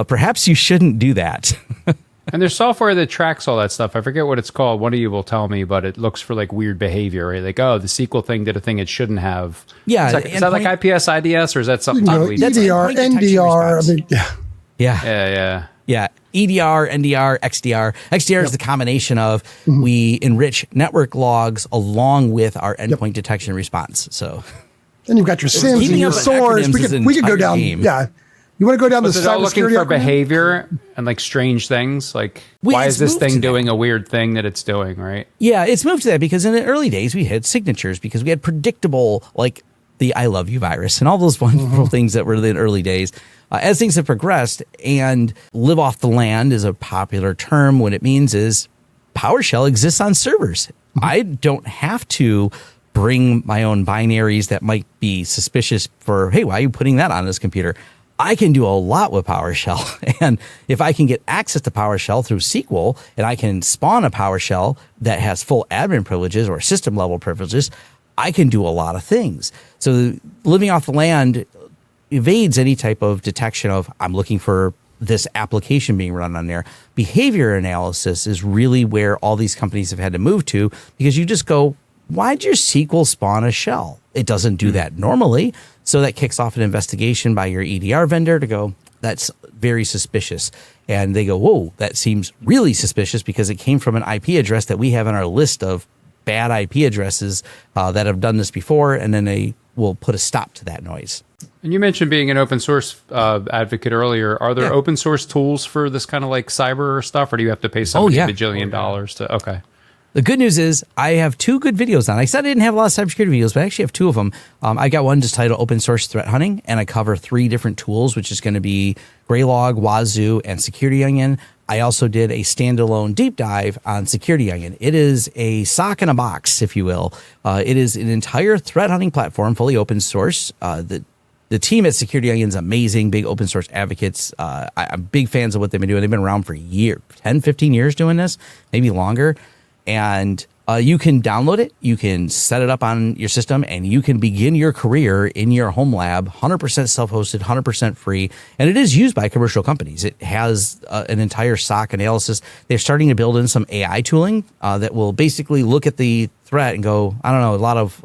perhaps you shouldn't do that.
And there's software that tracks all that stuff. I forget what it's called. One of you will tell me, but it looks for like weird behavior, right? Like, oh, the SQL thing did a thing it shouldn't have.
Yeah.
Is that like IPS, IDS, or is that something totally
EDR, NDR. I mean,
Yeah. EDR, NDR, XDR. XDR is the combination of we enrich network logs along with our endpoint detection and response. So
then you've got your SIMs and your SOARs. We could go down.
Game.
Yeah. You want to go down the
cybersecurity looking for
acronym?
behavior and like strange things? Like, why is this thing doing a weird thing that it's doing, right?
Yeah, it's moved to that because in the early days we had signatures because we had predictable, like the I love you virus and all those wonderful things that were in the early days. As things have progressed, and live off the land is a popular term. What it means is PowerShell exists on servers. I don't have to bring my own binaries that might be suspicious for, hey, why are you putting that on this computer? I can do a lot with PowerShell. And if I can get access to PowerShell through SQL and I can spawn a PowerShell that has full admin privileges or system level privileges, I can do a lot of things. So living off the land evades any type of detection of I'm looking for this application being run on there. Behavior analysis is really where all these companies have had to move to because you just go, why'd your SQL spawn a shell? It doesn't do that normally. So that kicks off an investigation by your EDR vendor to go, that's very suspicious. And they go, whoa, that seems really suspicious because it came from an IP address that we have on our list of bad IP addresses that have done this before. And then they will put a stop to that noise.
And you mentioned being an open source advocate earlier. Are there open source tools for this kind of like cyber stuff, or do you have to pay somebody $1 bajillion to? Okay.
The good news is I have 2 good videos on. I said I didn't have a lot of cybersecurity videos, but I actually have 2 of them. I got one just titled Open Source Threat Hunting, and I cover 3 different tools, which is going to be Graylog, Wazoo, and Security Onion. I also did a standalone deep dive on Security Onion. It is a sock in a box, if you will. It is an entire threat hunting platform, fully open source. The team at Security Onion is amazing, big open source advocates. I'm big fans of what they've been doing. They've been around for 10, 15 years doing this, maybe longer. And you can download it, you can set it up on your system, and you can begin your career in your home lab, 100% self-hosted, 100% free. And it is used by commercial companies. It has an entire SOC analysis. They're starting to build in some AI tooling that will basically look at the threat and go, I don't know, a lot of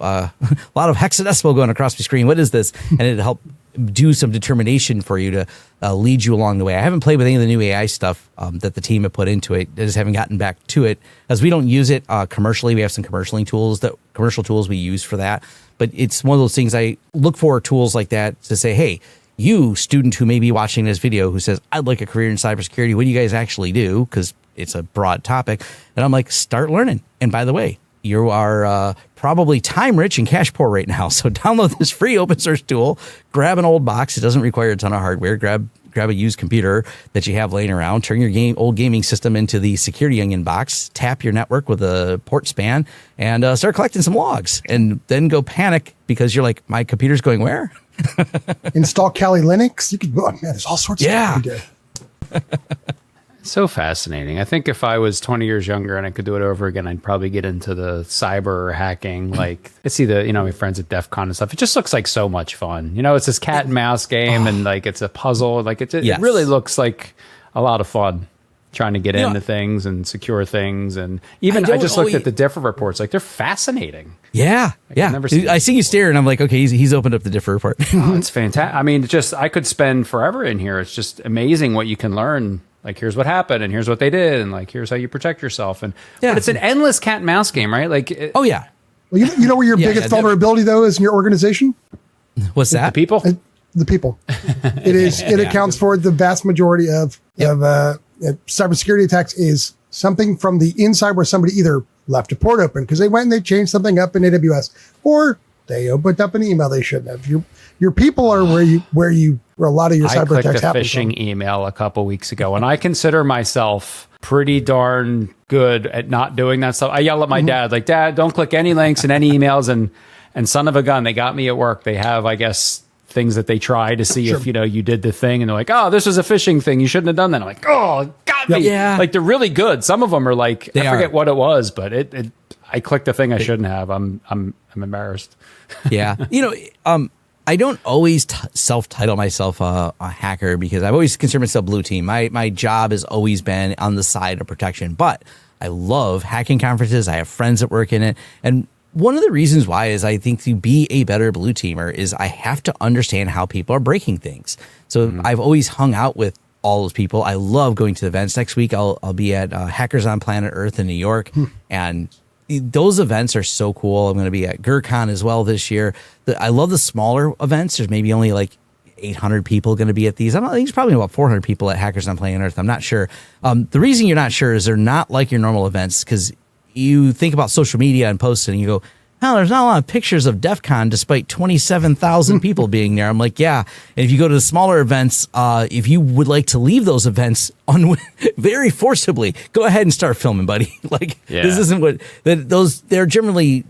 hexadecimal going across the screen. What is this? And it'll help do some determination for you to lead you along the way. I haven't played with any of the new AI stuff that the team have put into it. I just haven't gotten back to it as we don't use it commercially. We have some commercial tools we use for that. But it's one of those things I look for tools like that to say, hey, you student who may be watching this video who says, I'd like a career in cybersecurity. What do you guys actually do? Because it's a broad topic. And I'm like, start learning. And by the way, you are probably time rich and cash poor right now. So download this free open source tool, grab an old box. It doesn't require a ton of hardware. Grab a used computer that you have laying around, turn your old gaming system into the Security Onion box, tap your network with a port span, and start collecting some logs. And then go panic because you're like, my computer's going where?
Install Kali Linux. You could, oh man, there's all sorts of stuff you do.
So fascinating. I think if I was 20 years younger and I could do it over again, I'd probably get into the cyber hacking. Like, I see my friends at DEF CON and stuff. It just looks like so much fun. It's this cat and mouse game and like it's a puzzle. Like it really looks like a lot of fun trying to get into things and secure things. And even I just looked at the different reports. Like they're fascinating.
Yeah. I see you stare and I'm like, okay, he's opened up the differ report.
Oh, it's fantastic. I mean, I could spend forever in here. It's just amazing what you can learn. Like, here's what happened, and here's what they did, and like, here's how you protect yourself. But it's an endless cat and mouse game, right? Like,
Well, you know where your biggest vulnerability though is in your organization?
What's that?
The people.
The people. It accounts for the vast majority of cybersecurity attacks. Is something from the inside where somebody either left a port open because they went and they changed something up in AWS, or they opened up an email they shouldn't have. Your people are where a lot of your cyber attacks happen.
I clicked a phishing email a couple weeks ago, and I consider myself pretty darn good at not doing that stuff. I yell at my dad, like, Dad, don't click any links in any emails. And son of a gun, they got me at work. They have, I guess, things that they try to see if you did the thing, and they're like, oh, this is a phishing thing. You shouldn't have done that. I'm like, oh, got me.
Yeah.
Like they're really good. Some of them are like, I forget what it was, but I clicked the thing I shouldn't have. I'm embarrassed.
Yeah. I don't always self-title myself a hacker because I've always considered myself blue team. My job has always been on the side of protection, but I love hacking conferences. I have friends that work in it. And one of the reasons why is I think to be a better blue teamer is I have to understand how people are breaking things. So I've always hung out with all those people. I love going to events. Next week, I'll be at Hackers on Planet Earth in New York. And those events are so cool. I'm going to be at GurCon as well this year. I love the smaller events. There's maybe only like 800 people going to be at these. I think there's probably about 400 people at Hackers on Planet Earth. I'm not sure. The reason you're not sure is they're not like your normal events because you think about social media and posting and you go, oh, there's not a lot of pictures of DEF CON despite 27,000 people being there. I'm like, yeah. And if you go to the smaller events, if you would like to leave those events very forcibly, go ahead and start filming, buddy. This isn't what they're generally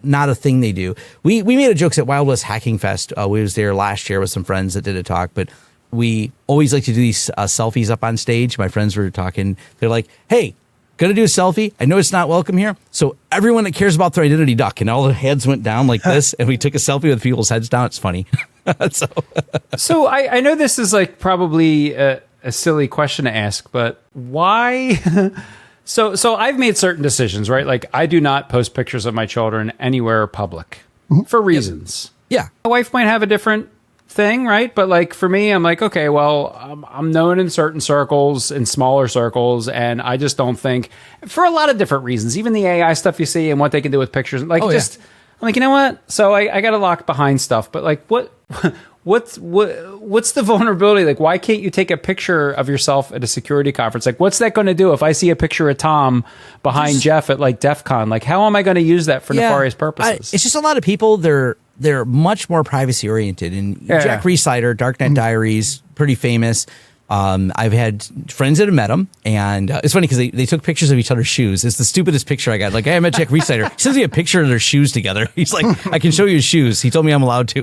not a thing they do. We made a joke at Wild West Hacking Fest. We was there last year with some friends that did a talk, but we always like to do these selfies up on stage. My friends were talking. They're like, hey, gonna do a selfie. I know it's not welcome here. So everyone that cares about their identity duck, and all the heads went down like this, and we took a selfie with people's heads down. It's funny.
So I know this is like probably a silly question to ask, but why? So I've made certain decisions, right? Like I do not post pictures of my children anywhere public for reasons.
Yeah.
My wife might have a different thing, right? But like for me, I'm like, okay, well, I'm known in certain circles, in smaller circles, and I just don't think, for a lot of different reasons, even the AI stuff you see and what they can do with pictures, like I'm like, you know what? So I got to lock behind stuff, but like, what's the vulnerability? Like, why can't you take a picture of yourself at a security conference? Like, what's that going to do if I see a picture of Tom behind Jeff at like DEF CON? Like, how am I going to use that for nefarious purposes?
It's just a lot of people, they're much more privacy oriented. And Jack Resider, Darknet Diaries, pretty famous. I've had friends that have met him, and it's funny because they took pictures of each other's shoes. It's the stupidest picture I got. Like, hey, I met Jack Resider. He sends me a picture of their shoes together. He's like, I can show you his shoes. He told me I'm allowed to.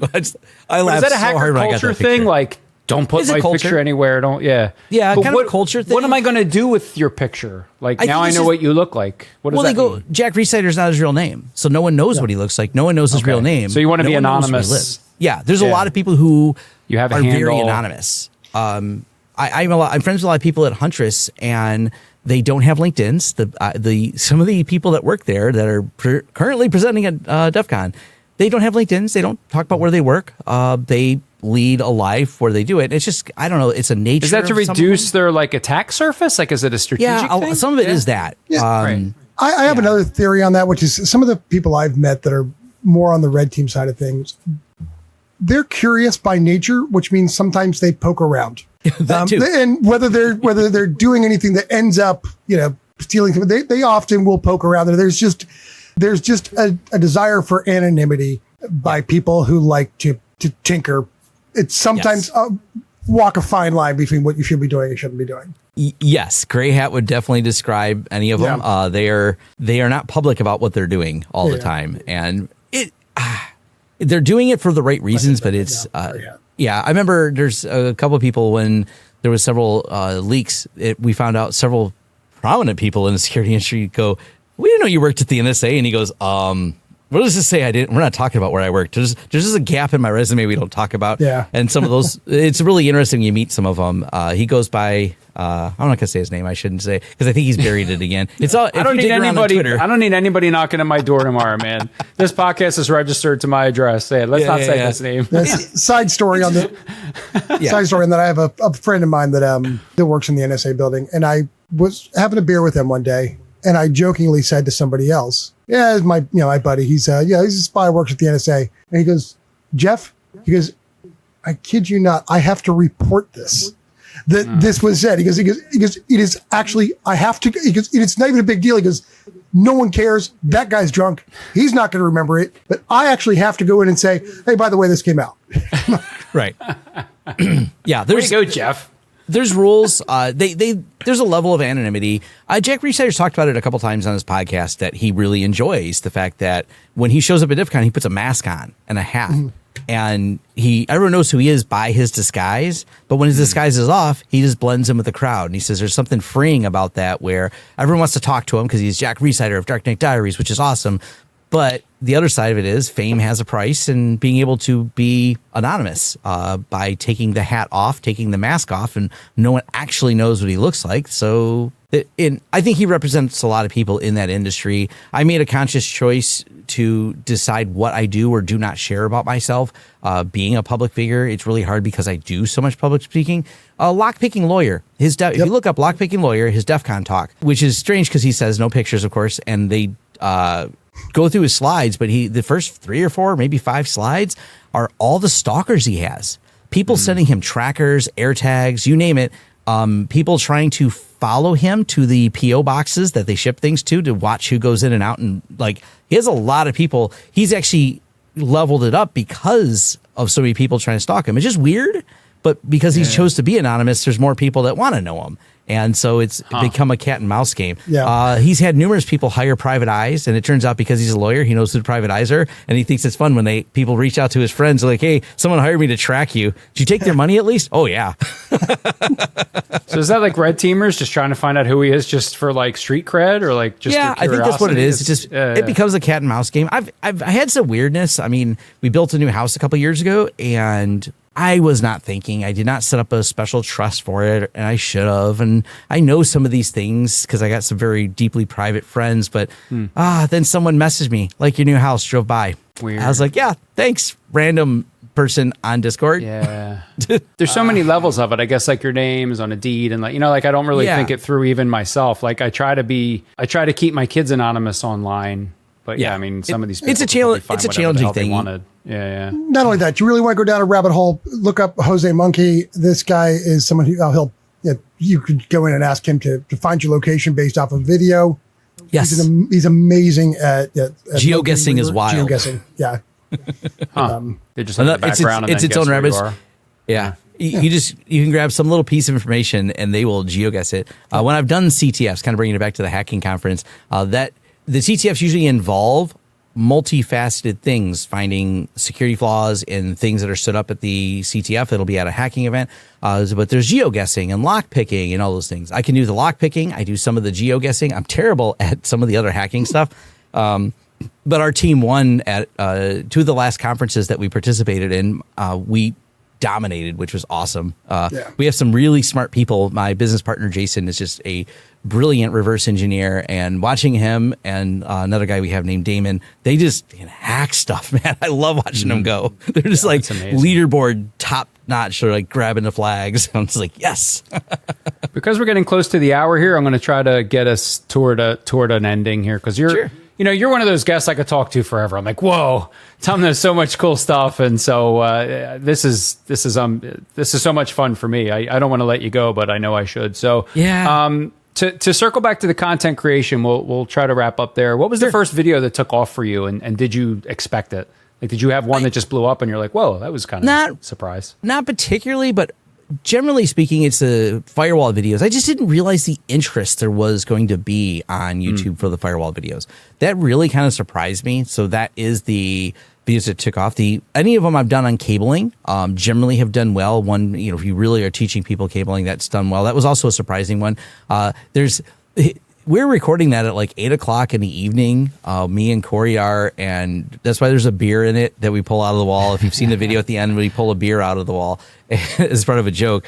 I laughed
is that a
so
hacker
hard when I got that
culture
picture.
thing? Like, don't put my picture anywhere. Don't.
Yeah,
but
kind of a culture thing.
What am I going to do with your picture? Like, now I know what you look like. What does that mean?
Jack Resider's not his real name, so no one knows what he looks like. No one knows his real name.
So you want to be anonymous.
Yeah, there's a lot of people who
you have
are very anonymous. I'm friends with a lot of people at Huntress, and they don't have LinkedIn's. Some of the people that work there that are currently presenting at DEF CON, they don't have LinkedIn's. They don't talk about where they work. They lead a life where they do it. It's just, I don't know. It's a nature.
Is that to reduce their like attack surface? Like, is it a strategic thing?
Some of it is that.
Yeah. I have another theory on that, which is some of the people I've met that are more on the red team side of things, they're curious by nature, which means sometimes they poke around. And whether they're doing anything that ends up, stealing, they often will poke around. There's just a desire for anonymity by people who like to tinker. It's sometimes walk a fine line between what you should be doing and shouldn't be doing.
Yes, Gray Hat would definitely describe any of them. They are not public about what they're doing all the time, and they're doing it for the right reasons. But it's I remember there's a couple of people when there was several leaks. We found out several prominent people in the security industry go, "We didn't know you worked at the NSA," and he goes, what does this say? We're not talking about where I worked. There's just a gap in my resume we don't talk about. Yeah. And some of those, it's really interesting when you meet some of them. He goes by, I'm not going to say his name. I shouldn't say, because I think he's buried it again. It's all, I don't need anybody knocking at my door tomorrow, man. This podcast is registered to my address. Let's not say his name.
Side story on that. Side story on that. I have a friend of mine that works in the NSA building, and I was having a beer with him one day, and I jokingly said to somebody else, "Yeah, it's my buddy. He's he's a spy, works at the NSA." And he goes, "Jeff," he goes, "I kid you not, I have to report this. This was said." He goes, "It is actually, I have to." He goes, "It's not even a big deal." He goes, "No one cares. That guy's drunk. He's not going to remember it. But I actually have to go in and say, hey, by the way, this came out."
Right. Yeah.
There you go, Jeff.
There's rules. There's a level of anonymity. Jack Resider's talked about it a couple times on his podcast that he really enjoys the fact that when he shows up at DEF CON, he puts a mask on and a hat. And everyone knows who he is by his disguise. But when his disguise is off, he just blends in with the crowd. And he says there's something freeing about that where everyone wants to talk to him because he's Jack Resider of Darknet Diaries, which is awesome. But the other side of it is fame has a price, and being able to be anonymous by taking the hat off, taking the mask off, and no one actually knows what he looks like. So I think he represents a lot of people in that industry. I made a conscious choice to decide what I do or do not share about myself. Being a public figure, it's really hard because I do so much public speaking. Lockpicking lawyer, if you look up lockpicking lawyer, his DEF CON talk, which is strange because he says no pictures, of course, and they go through his slides, but the first 3 or 4, maybe 5 slides are all the stalkers he has. People sending him trackers, air tags, you name it. People trying to follow him to the PO boxes that they ship things to watch who goes in and out. And like, he has a lot of people. He's actually leveled it up because of so many people trying to stalk him. It's just weird, but because he chose to be anonymous, there's more people that want to know him. And so it's become a cat and mouse game. Yeah. He's had numerous people hire private eyes, and it turns out because he's a lawyer, he knows who the private eyes are, and he thinks it's fun when people reach out to his friends like, "Hey, someone hired me to track you. Did you take their money at least?" "Oh yeah."
So is that like red teamers just trying to find out who he is just for like street cred or like just
I think that's what it is. It's just it becomes a cat and mouse game. I've had some weirdness. I mean, we built a new house a couple years ago, and I was not thinking. I did not set up a special trust for it, and I should have. And I know some of these things because I got some very deeply private friends. But then someone messaged me, like, "Your new house drove by."
Weird.
I was like, "Yeah, thanks, random person on Discord."
Yeah. There's so many levels of it. I guess like your name is on a deed, and like, I don't really think it through even myself. Like I try to keep my kids anonymous online. But I mean, some of these people
it's a challenging thing.
Not only that, you really want to go down a rabbit hole, look up Jose Monkey. This guy is someone who you could go in and ask him to find your location based off of video.
Yes.
He's amazing at
geoguessing is wild.
Geoguessing. Yeah.
They're just in the background
it's its own rabbits. Yeah. You can grab some little piece of information and they will geoguess it. When I've done CTFs, kind of bringing it back to the hacking conference, the CTFs usually involve multifaceted things, finding security flaws in things that are stood up at the CTF. It'll be at a hacking event. But there's geoguessing and lockpicking and all those things. I can do the lockpicking. I do some of the geoguessing. I'm terrible at some of the other hacking stuff. But our team won at 2 of the last conferences that we participated in. We dominated, which was awesome. We have some really smart people. My business partner, Jason, is just a brilliant reverse engineer, and watching him and another guy we have named Damon, they just hack stuff, man. I love watching them go. They're just like leaderboard top notch. They're like grabbing the flags. I'm just like, yes.
Because we're getting close to the hour here, I'm going to try to get us toward an ending here, because you're one of those guests I could talk to forever. I'm like, whoa, Tom, there's so much cool stuff, and so this is so much fun for me. I don't want to let you go, but I know I should. So To circle back to the content creation, we'll try to wrap up there. What was the first video that took off for you, and did you expect it? Like, did you have one that just blew up and you're like, whoa, that was kind of a surprise? Not
particularly, but generally speaking, it's the firewall videos. I just didn't realize the interest there was going to be on YouTube for the firewall videos. That really kind of surprised me. So that is the videos that took off. Any of them I've done on cabling generally have done well. One, if you really are teaching people cabling, that's done well. That was also a surprising one. We're recording that at like 8:00 in the evening. Me and Corey are, and that's why there's a beer in it that we pull out of the wall. If you've seen the video at the end, we pull a beer out of the wall as part of a joke.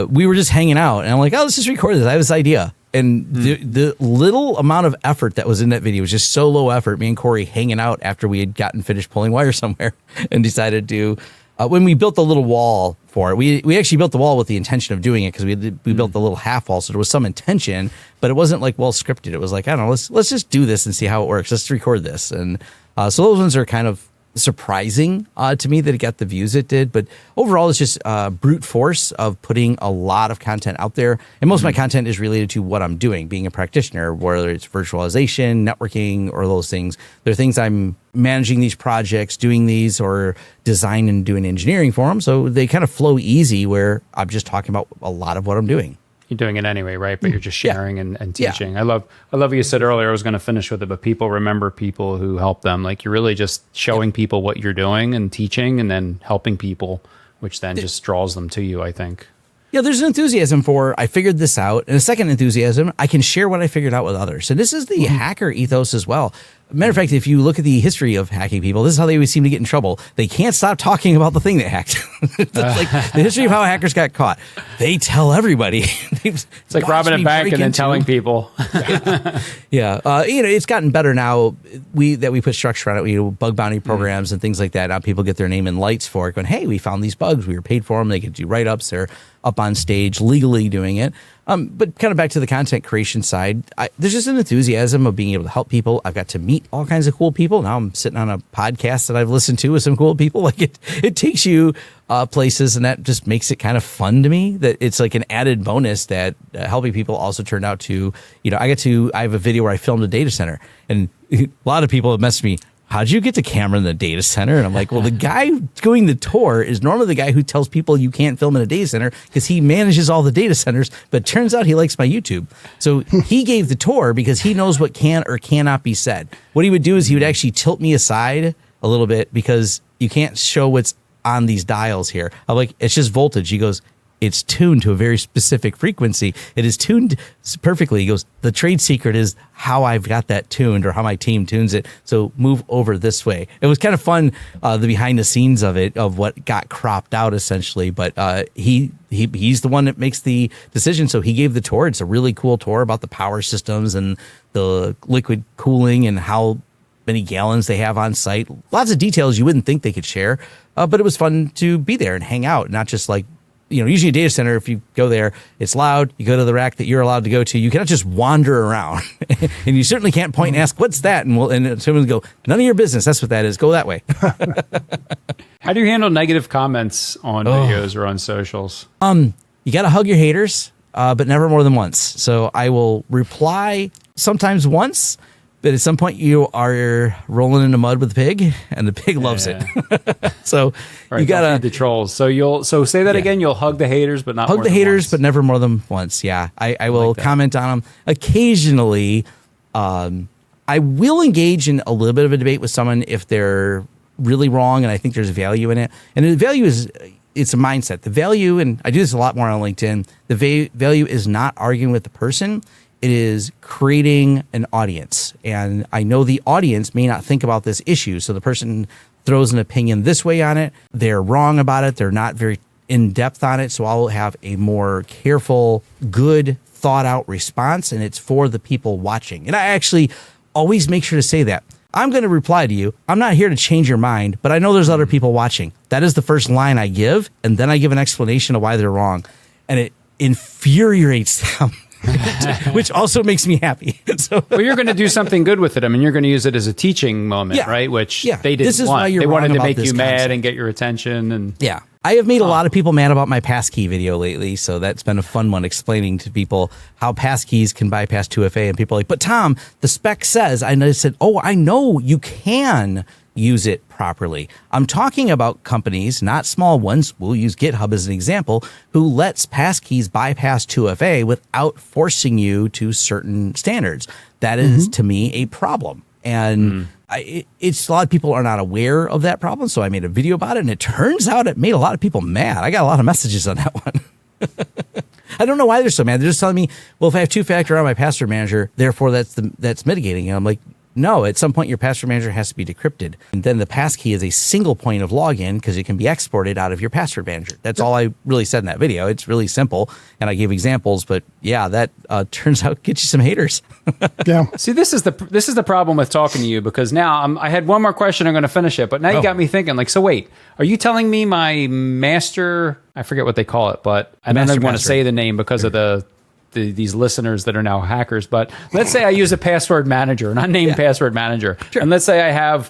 We were just hanging out, and I'm like, let's just record this. I have this idea. And the little amount of effort that was in that video was just so low effort. Me and Corey hanging out after we had gotten finished pulling wire somewhere and decided to, when we built the little wall for it, we actually built the wall with the intention of doing it because we built the little half wall. So there was some intention, but it wasn't like well scripted. It was like, I don't know, let's just do this and see how it works. Let's record this. And so those ones are kind of surprising to me that it got the views it did, but overall it's just brute force of putting a lot of content out there, and most of my content is related to what I'm doing, being a practitioner, whether it's virtualization, networking, or those things. They're things I'm managing these projects, doing these, or design and doing engineering for them, so they kind of flow easy where I'm just talking about a lot of what I'm doing.
You're doing it anyway, right? But you're just sharing and teaching. Yeah. I love what you said earlier. I was going to finish with it, but people remember people who help them. Like, you're really just showing people what you're doing and teaching, and then helping people, which then just draws them to you, I think.
Yeah, there's an enthusiasm for, I figured this out. And a second enthusiasm, I can share what I figured out with others. And this is the hacker ethos as well. Matter of fact, if you look at the history of hacking people, this is how they always seem to get in trouble. They can't stop talking about the thing that hacked. It's like the history of how hackers got caught. They tell everybody.
It's like robbing a bank and then telling people.
Yeah. It's gotten better now. We put structure on it. Bug bounty programs and things like that. Now people get their name in lights for it, going, hey, we found these bugs. We were paid for them. They could do write-ups. They're up on stage legally doing it. But kind of back to the content creation side, there's just an enthusiasm of being able to help people. I've got to meet all kinds of cool people. Now I'm sitting on a podcast that I've listened to with some cool people. Like it takes you places, and that just makes it kind of fun to me. That it's like an added bonus that helping people also turned out to, I have a video where I filmed a data center, and a lot of people have messaged me, how'd you get the camera in the data center? And I'm like, well, the guy doing the tour is normally the guy who tells people you can't film in a data center because he manages all the data centers, but turns out he likes my YouTube. So he gave the tour because he knows what can or cannot be said. What he would do is he would actually tilt me aside a little bit because you can't show what's on these dials here. I'm like, it's just voltage. He goes, it's tuned to a very specific frequency. It is tuned perfectly. He goes, the trade secret is how I've got that tuned or how my team tunes it. So move over this way. It was kind of fun, the behind the scenes of it, of what got cropped out essentially. But he's the one that makes the decision. So he gave the tour. It's a really cool tour about the power systems and the liquid cooling and how many gallons they have on site. Lots of details you wouldn't think they could share. But it was fun to be there and hang out, not just like, usually a data center, if you go there, it's loud. You go to the rack that you're allowed to go to. You cannot just wander around. And you certainly can't point and ask, what's that? And someone will go, none of your business. That's what that is. Go that way.
How do you handle negative comments on videos or on socials?
You got to hug your haters, but never more than once. So I will reply sometimes once, but at some point you are rolling in the mud with the pig, and the pig loves it. So
right,
you gotta
feed the trolls. So say that again. You'll hug the haters, but not
hug
more
the
than
haters,
once.
but never more than once. Yeah, I will comment on them occasionally. I will engage in a little bit of a debate with someone if they're really wrong, and I think there's value in it. And the value is, it's a mindset. The value, and I do this a lot more on LinkedIn. The value is not arguing with the person. It is creating an audience. And I know the audience may not think about this issue. So the person throws an opinion this way on it. They're wrong about it. They're not very in depth on it. So I'll have a more careful, good, thought out response. And it's for the people watching. And I actually always make sure to say that. I'm going to reply to you. I'm not here to change your mind, but I know there's other people watching. That is the first line I give. And then I give an explanation of why they're wrong. And it infuriates them. Which also makes me happy. So,
well, you're going to do something good with it. I mean, you're going to use it as a teaching moment, right? Which they didn't want. They wanted to make you mad and get your attention. And
yeah, I have made a lot of people mad about my passkey video lately. So that's been a fun one, explaining to people how passkeys can bypass 2FA. And people are like, but Tom, the spec says, and I said, oh, I know you can use it properly. I'm talking about companies, not small ones. We'll use GitHub as an example, who lets passkeys bypass 2FA without forcing you to certain standards. That is, to me, a problem. And it's a lot of people are not aware of that problem. So I made a video about it, and it turns out it made a lot of people mad. I got a lot of messages on that one. I don't know why they're so mad. They're just telling me, well, if I have two-factor on my password manager, therefore that's mitigating. And I'm like, no, at some point your password manager has to be decrypted. And then the passkey is a single point of login because it can be exported out of your password manager. That's all I really said in that video. It's really simple. And I gave examples, but yeah, that turns out gets you some haters.
Yeah.
See, this is the problem with talking to you, because now I had one more question. I'm going to finish it, but now you got me thinking, like, so wait, are you telling me my master, I forget what they call it, but I don't even want to say the name because of these listeners that are now hackers, but let's say I use a password manager, an unnamed password manager. Sure. And let's say I have,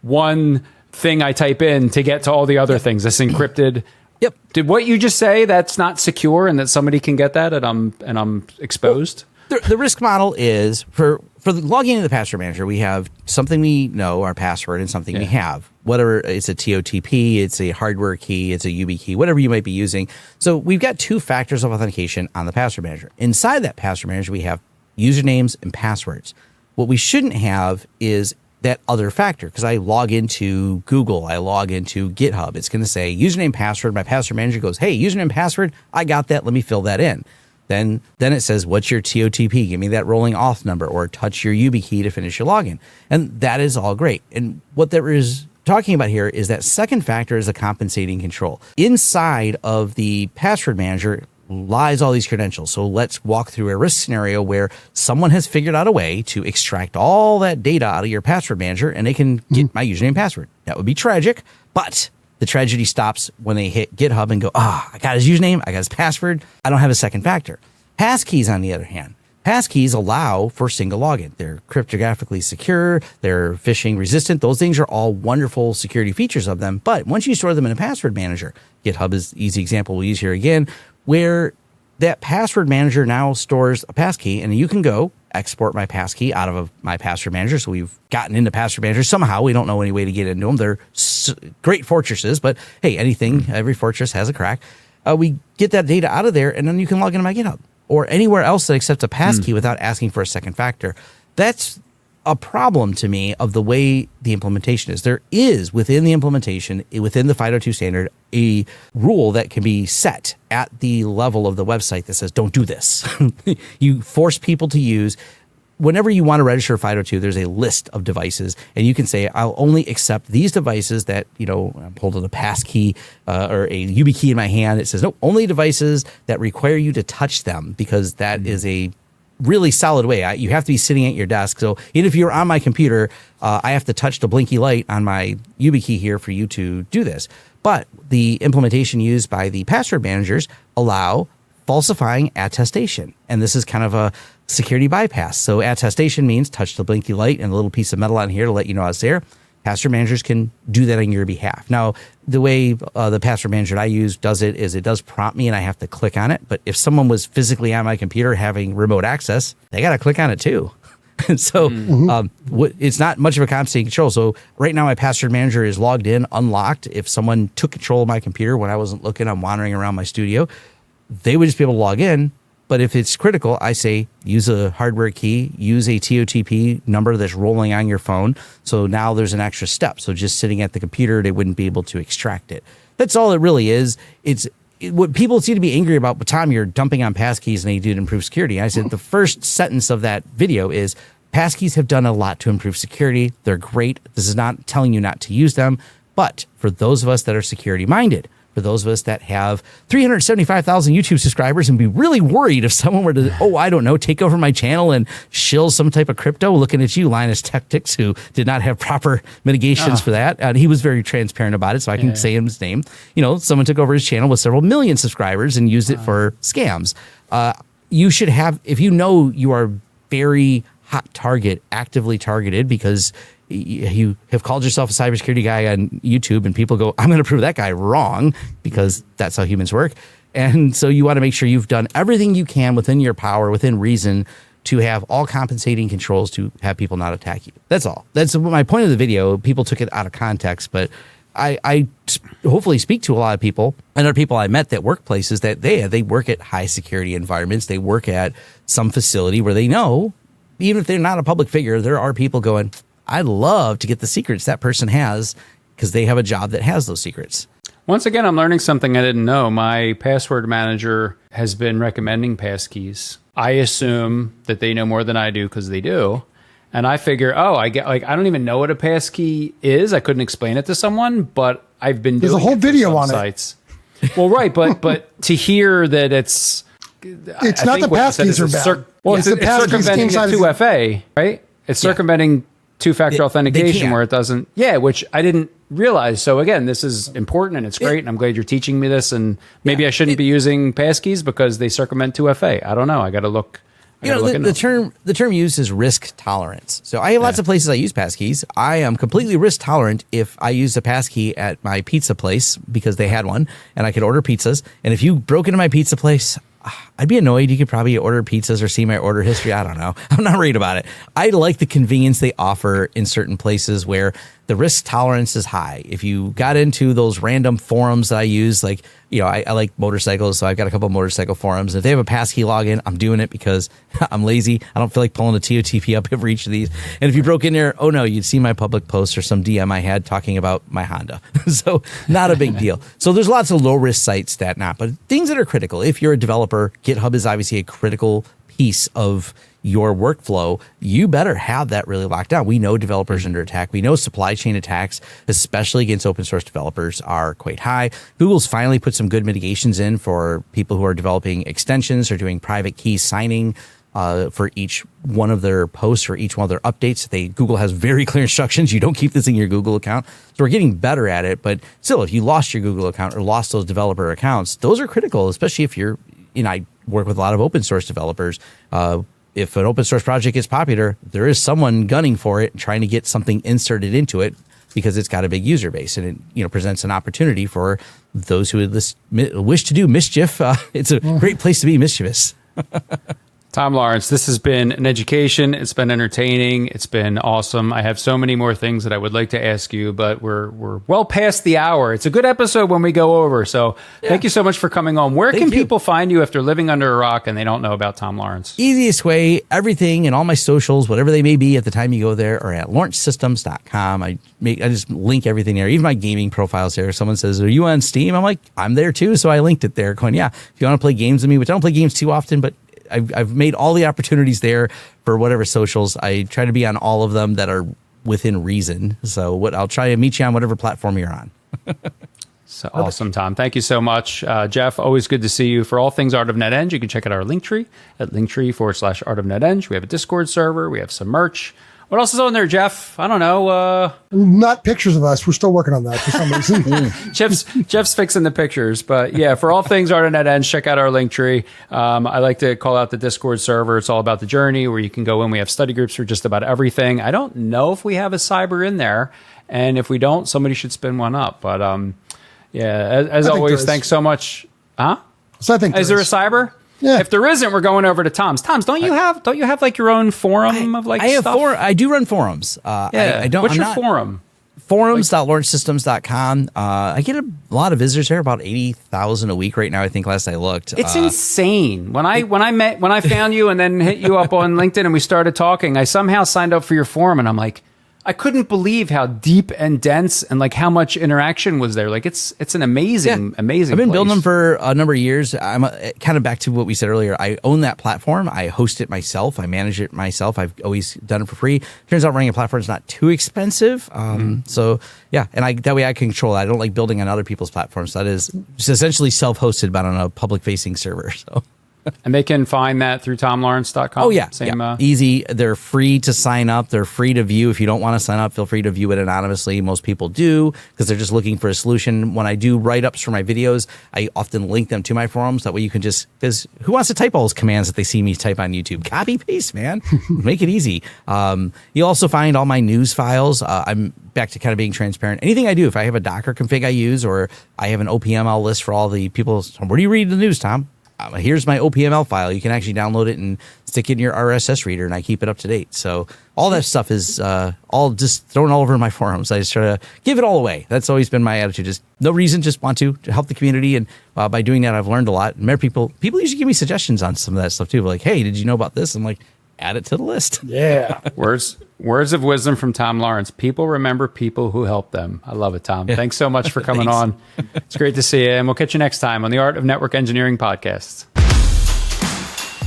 one thing I type in to get to all the other things that's encrypted.
Yep.
Did what you just say that's not secure and that somebody can get that and I'm exposed?
Well, the risk model is for logging into the password manager, we have something we know, our password, and something we have. Whatever, it's a TOTP, it's a hardware key, it's a YubiKey, key, whatever you might be using. So we've got two factors of authentication on the password manager. Inside that password manager, we have usernames and passwords. What we shouldn't have is that other factor, because I log into Google, I log into GitHub. It's going to say username, password. My password manager goes, hey, username, password, I got that. Let me fill that in. Then it says, what's your TOTP? Give me that rolling auth number, or touch your YubiKey to finish your login. And that is all great. And what there is talking about here is that second factor is a compensating control. Inside of the password manager lies all these credentials. So let's walk through a risk scenario where someone has figured out a way to extract all that data out of your password manager, and they can get my username and password. That would be tragic, but the tragedy stops when they hit GitHub and go, I got his username, I got his password, I don't have a second factor. Passkeys, on the other hand, passkeys allow for single login. They're cryptographically secure, they're phishing resistant. Those things are all wonderful security features of them. But once you store them in a password manager, GitHub is the easy example we'll use here again, where that password manager now stores a passkey, and you can go export my passkey out of my password manager. So we've gotten into password manager somehow. We don't know any way to get into them. They're great fortresses, but hey, every fortress has a crack. We get that data out of there, and then you can log into my GitHub or anywhere else that accepts a passkey without asking for a second factor. That's a problem to me of the way the implementation is. There is within the implementation, within the 502 standard, a rule that can be set at the level of the website that says, don't do this. You force people to use, whenever you want to register 502, there's a list of devices, and you can say, I'll only accept these devices that, I'm holding a passkey or a YubiKey in my hand. It says, no, only devices that require you to touch them, because that is a really solid way. You have to be sitting at your desk. So even if you're on my computer, I have to touch the blinky light on my YubiKey here for you to do this. But the implementation used by the password managers allow falsifying attestation. And this is kind of a security bypass. So attestation means touch the blinky light and a little piece of metal on here to let you know I was there. Password managers can do that on your behalf. Now, the way the password manager I use does it is it does prompt me and I have to click on it. But if someone was physically on my computer having remote access, they got to click on it too. And so it's not much of a compensating control. So right now my password manager is logged in, unlocked. If someone took control of my computer when I wasn't looking, I'm wandering around my studio, they would just be able to log in. But if it's critical, I say use a hardware key, use a TOTP number that's rolling on your phone. So now there's an extra step. So just sitting at the computer, they wouldn't be able to extract it. That's all it really is. What people seem to be angry about, but Tom, you're dumping on passkeys and they do improve security. I said the first sentence of that video is passkeys have done a lot to improve security. They're great. This is not telling you not to use them. But for those of us that are security minded, for those of us that have 375,000 YouTube subscribers and be really worried if someone were to, take over my channel and shill some type of crypto, looking at you, Linus Tactics, who did not have proper mitigations for that. And he was very transparent about it, so I can say his name. Someone took over his channel with several million subscribers and used it for scams. You should have, if you are very hot target, actively targeted because you have called yourself a cybersecurity guy on YouTube and people go, I'm going to prove that guy wrong, because that's how humans work. And so you want to make sure you've done everything you can within your power, within reason, to have all compensating controls to have people not attack you. That's all. That's my point of the video. People took it out of context, but I hopefully speak to a lot of people, and there are people I met that work places that they work at high security environments. They work at some facility where they know, even if they're not a public figure, there are people going, I'd love to get the secrets that person has, because they have a job that has those secrets.
Once again, I'm learning something I didn't know. My password manager has been recommending passkeys. I assume that they know more than I do, because they do. And I figure, I don't even know what a passkey is. I couldn't explain it to someone, but I've been doing
There's a whole video on
sites. Well, right, but to hear that it's
not the passkeys are bad.
It's circumventing 2FA, right? It's circumventing two-factor authentication where it doesn't, which I didn't realize. So again, this is important and it's great, and I'm glad you're teaching me this. And maybe I shouldn't be using passkeys because they circumvent 2FA. I don't know. I got to look.
The term used is risk tolerance. So I have lots of places I use passkeys. I am completely risk tolerant if I use a passkey at my pizza place because they had one and I could order pizzas. And if you broke into my pizza place, I'd be annoyed. You could probably order pizzas or see my order history. I don't know. I'm not worried about it. I like the convenience they offer in certain places where the risk tolerance is high. If you got into those random forums that I use, like, I like motorcycles, so I've got a couple of motorcycle forums. If they have a passkey login, I'm doing it because I'm lazy. I don't feel like pulling a TOTP up every each of these. And if you broke in there, oh no, you'd see my public post or some DM I had talking about my Honda. So not a big deal. So there's lots of low risk sites but things that are critical. If you're a developer, GitHub is obviously a critical piece of your workflow. You better have that really locked down. We know developers under attack. We know supply chain attacks, especially against open source developers, are quite high. Google's finally put some good mitigations in for people who are developing extensions or doing private key signing for each one of their posts or each one of their updates. Google has very clear instructions. You don't keep this in your Google account. So we're getting better at it. But still, if you lost your Google account or lost those developer accounts, those are critical, especially if you're, I work with a lot of open source developers. If an open source project is popular, there is someone gunning for it and trying to get something inserted into it because it's got a big user base, and it presents an opportunity for those who wish to do mischief. It's a great place to be mischievous.
Tom Lawrence, this has been an education. It's been entertaining. It's been awesome. I have so many more things that I would like to ask you, but we're well past the hour. It's a good episode when we go over. So thank you so much for coming on. Where can people find you if they're living under a rock and they don't know about Tom Lawrence?
Easiest way, everything and all my socials, whatever they may be at the time you go there, are at lawrencesystems.com. I just link everything there. Even my gaming profiles there. Someone says, are you on Steam? I'm like, I'm there too. So I linked it there going, yeah, if you want to play games with me, which I don't play games too often, but I've made all the opportunities there for whatever socials. I try to be on all of them that are within reason. So I'll try to meet you on whatever platform you're on.
So awesome, Tom. Thank you so much. Jeff, always good to see you. For all things Art of NetEng, you can check out our Linktree at linktree.com/Art of NetEng. We have a Discord server. We have some merch. What else is on there, Jeff? I don't know.
Not pictures of us. We're still working on that for some reason.
Jeff's fixing the pictures. But yeah, for all things Art of NetEng, check out our Linktree. I like to call out the Discord server. It's all about the journey where you can go in. We have study groups for just about everything. I don't know if we have a cyber in there. And if we don't, somebody should spin one up. But as always, thanks so much. Huh?
So I think
is there a cyber? Yeah. If there isn't, we're going over to Tom's. Tom's, don't you have like your own forum of like stuff?
I do run forums. I don't.
What's your forum?
Forums.lawrencessystems.com. I get a lot of visitors there, about 80,000 a week right now. I think last I looked.
It's insane. When I found you and then hit you up on LinkedIn and we started talking, I somehow signed up for your forum and I'm like, I couldn't believe how deep and dense and like how much interaction was there. Like it's an amazing
I've been
place.
building them for a number of years. I'm kind of back to what we said earlier. I own that platform. I host it myself. I manage it myself. I've always done it for free. Turns out running a platform is not too expensive. So yeah, and that way I can control it. I don't like building on other people's platforms. That is essentially self-hosted, but on a public-facing server. So.
And they can find that through tomlawrence.com?
Oh, yeah. Easy. They're free to sign up. They're free to view. If you don't want to sign up, feel free to view it anonymously. Most people do because they're just looking for a solution. When I do write-ups for my videos, I often link them to my forums. That way you can because who wants to type all those commands that they see me type on YouTube? Copy, paste, man. Make it easy. You'll also find all my news files. I'm back to kind of being transparent. Anything I do, if I have a Docker config I use or I have an OPML list for all the people, where do you read the news, Tom? Here's my OPML file. You can actually download it and stick it in your RSS reader, and I keep it up to date. So all that stuff is all just thrown all over my forums. I just try to give it all away. That's always been my attitude. Just no reason, just want to help the community. And by doing that, I've learned a lot. And people usually give me suggestions on some of that stuff too. Like, hey, did you know about this? I'm like, add it to the list.
Yeah. Words of wisdom from Tom Lawrence. People remember people who help them. I love it, Tom. Yeah. Thanks so much for coming on. It's great to see you. And we'll catch you next time on the Art of Network Engineering podcast.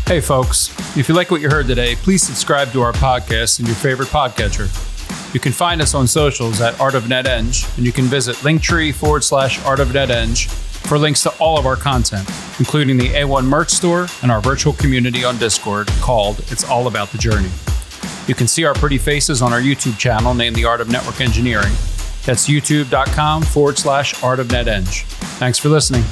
Hey, folks. If you like what you heard today, please subscribe to our podcast in your favorite podcatcher. You can find us on socials at Art of NetEng, and you can visit linktree.com/Art of NetEng for links to all of our content, including the A1 merch store and our virtual community on Discord called It's All About the Journey. You can see our pretty faces on our YouTube channel named The Art of Network Engineering. That's youtube.com/Art of NetEng. Thanks for listening.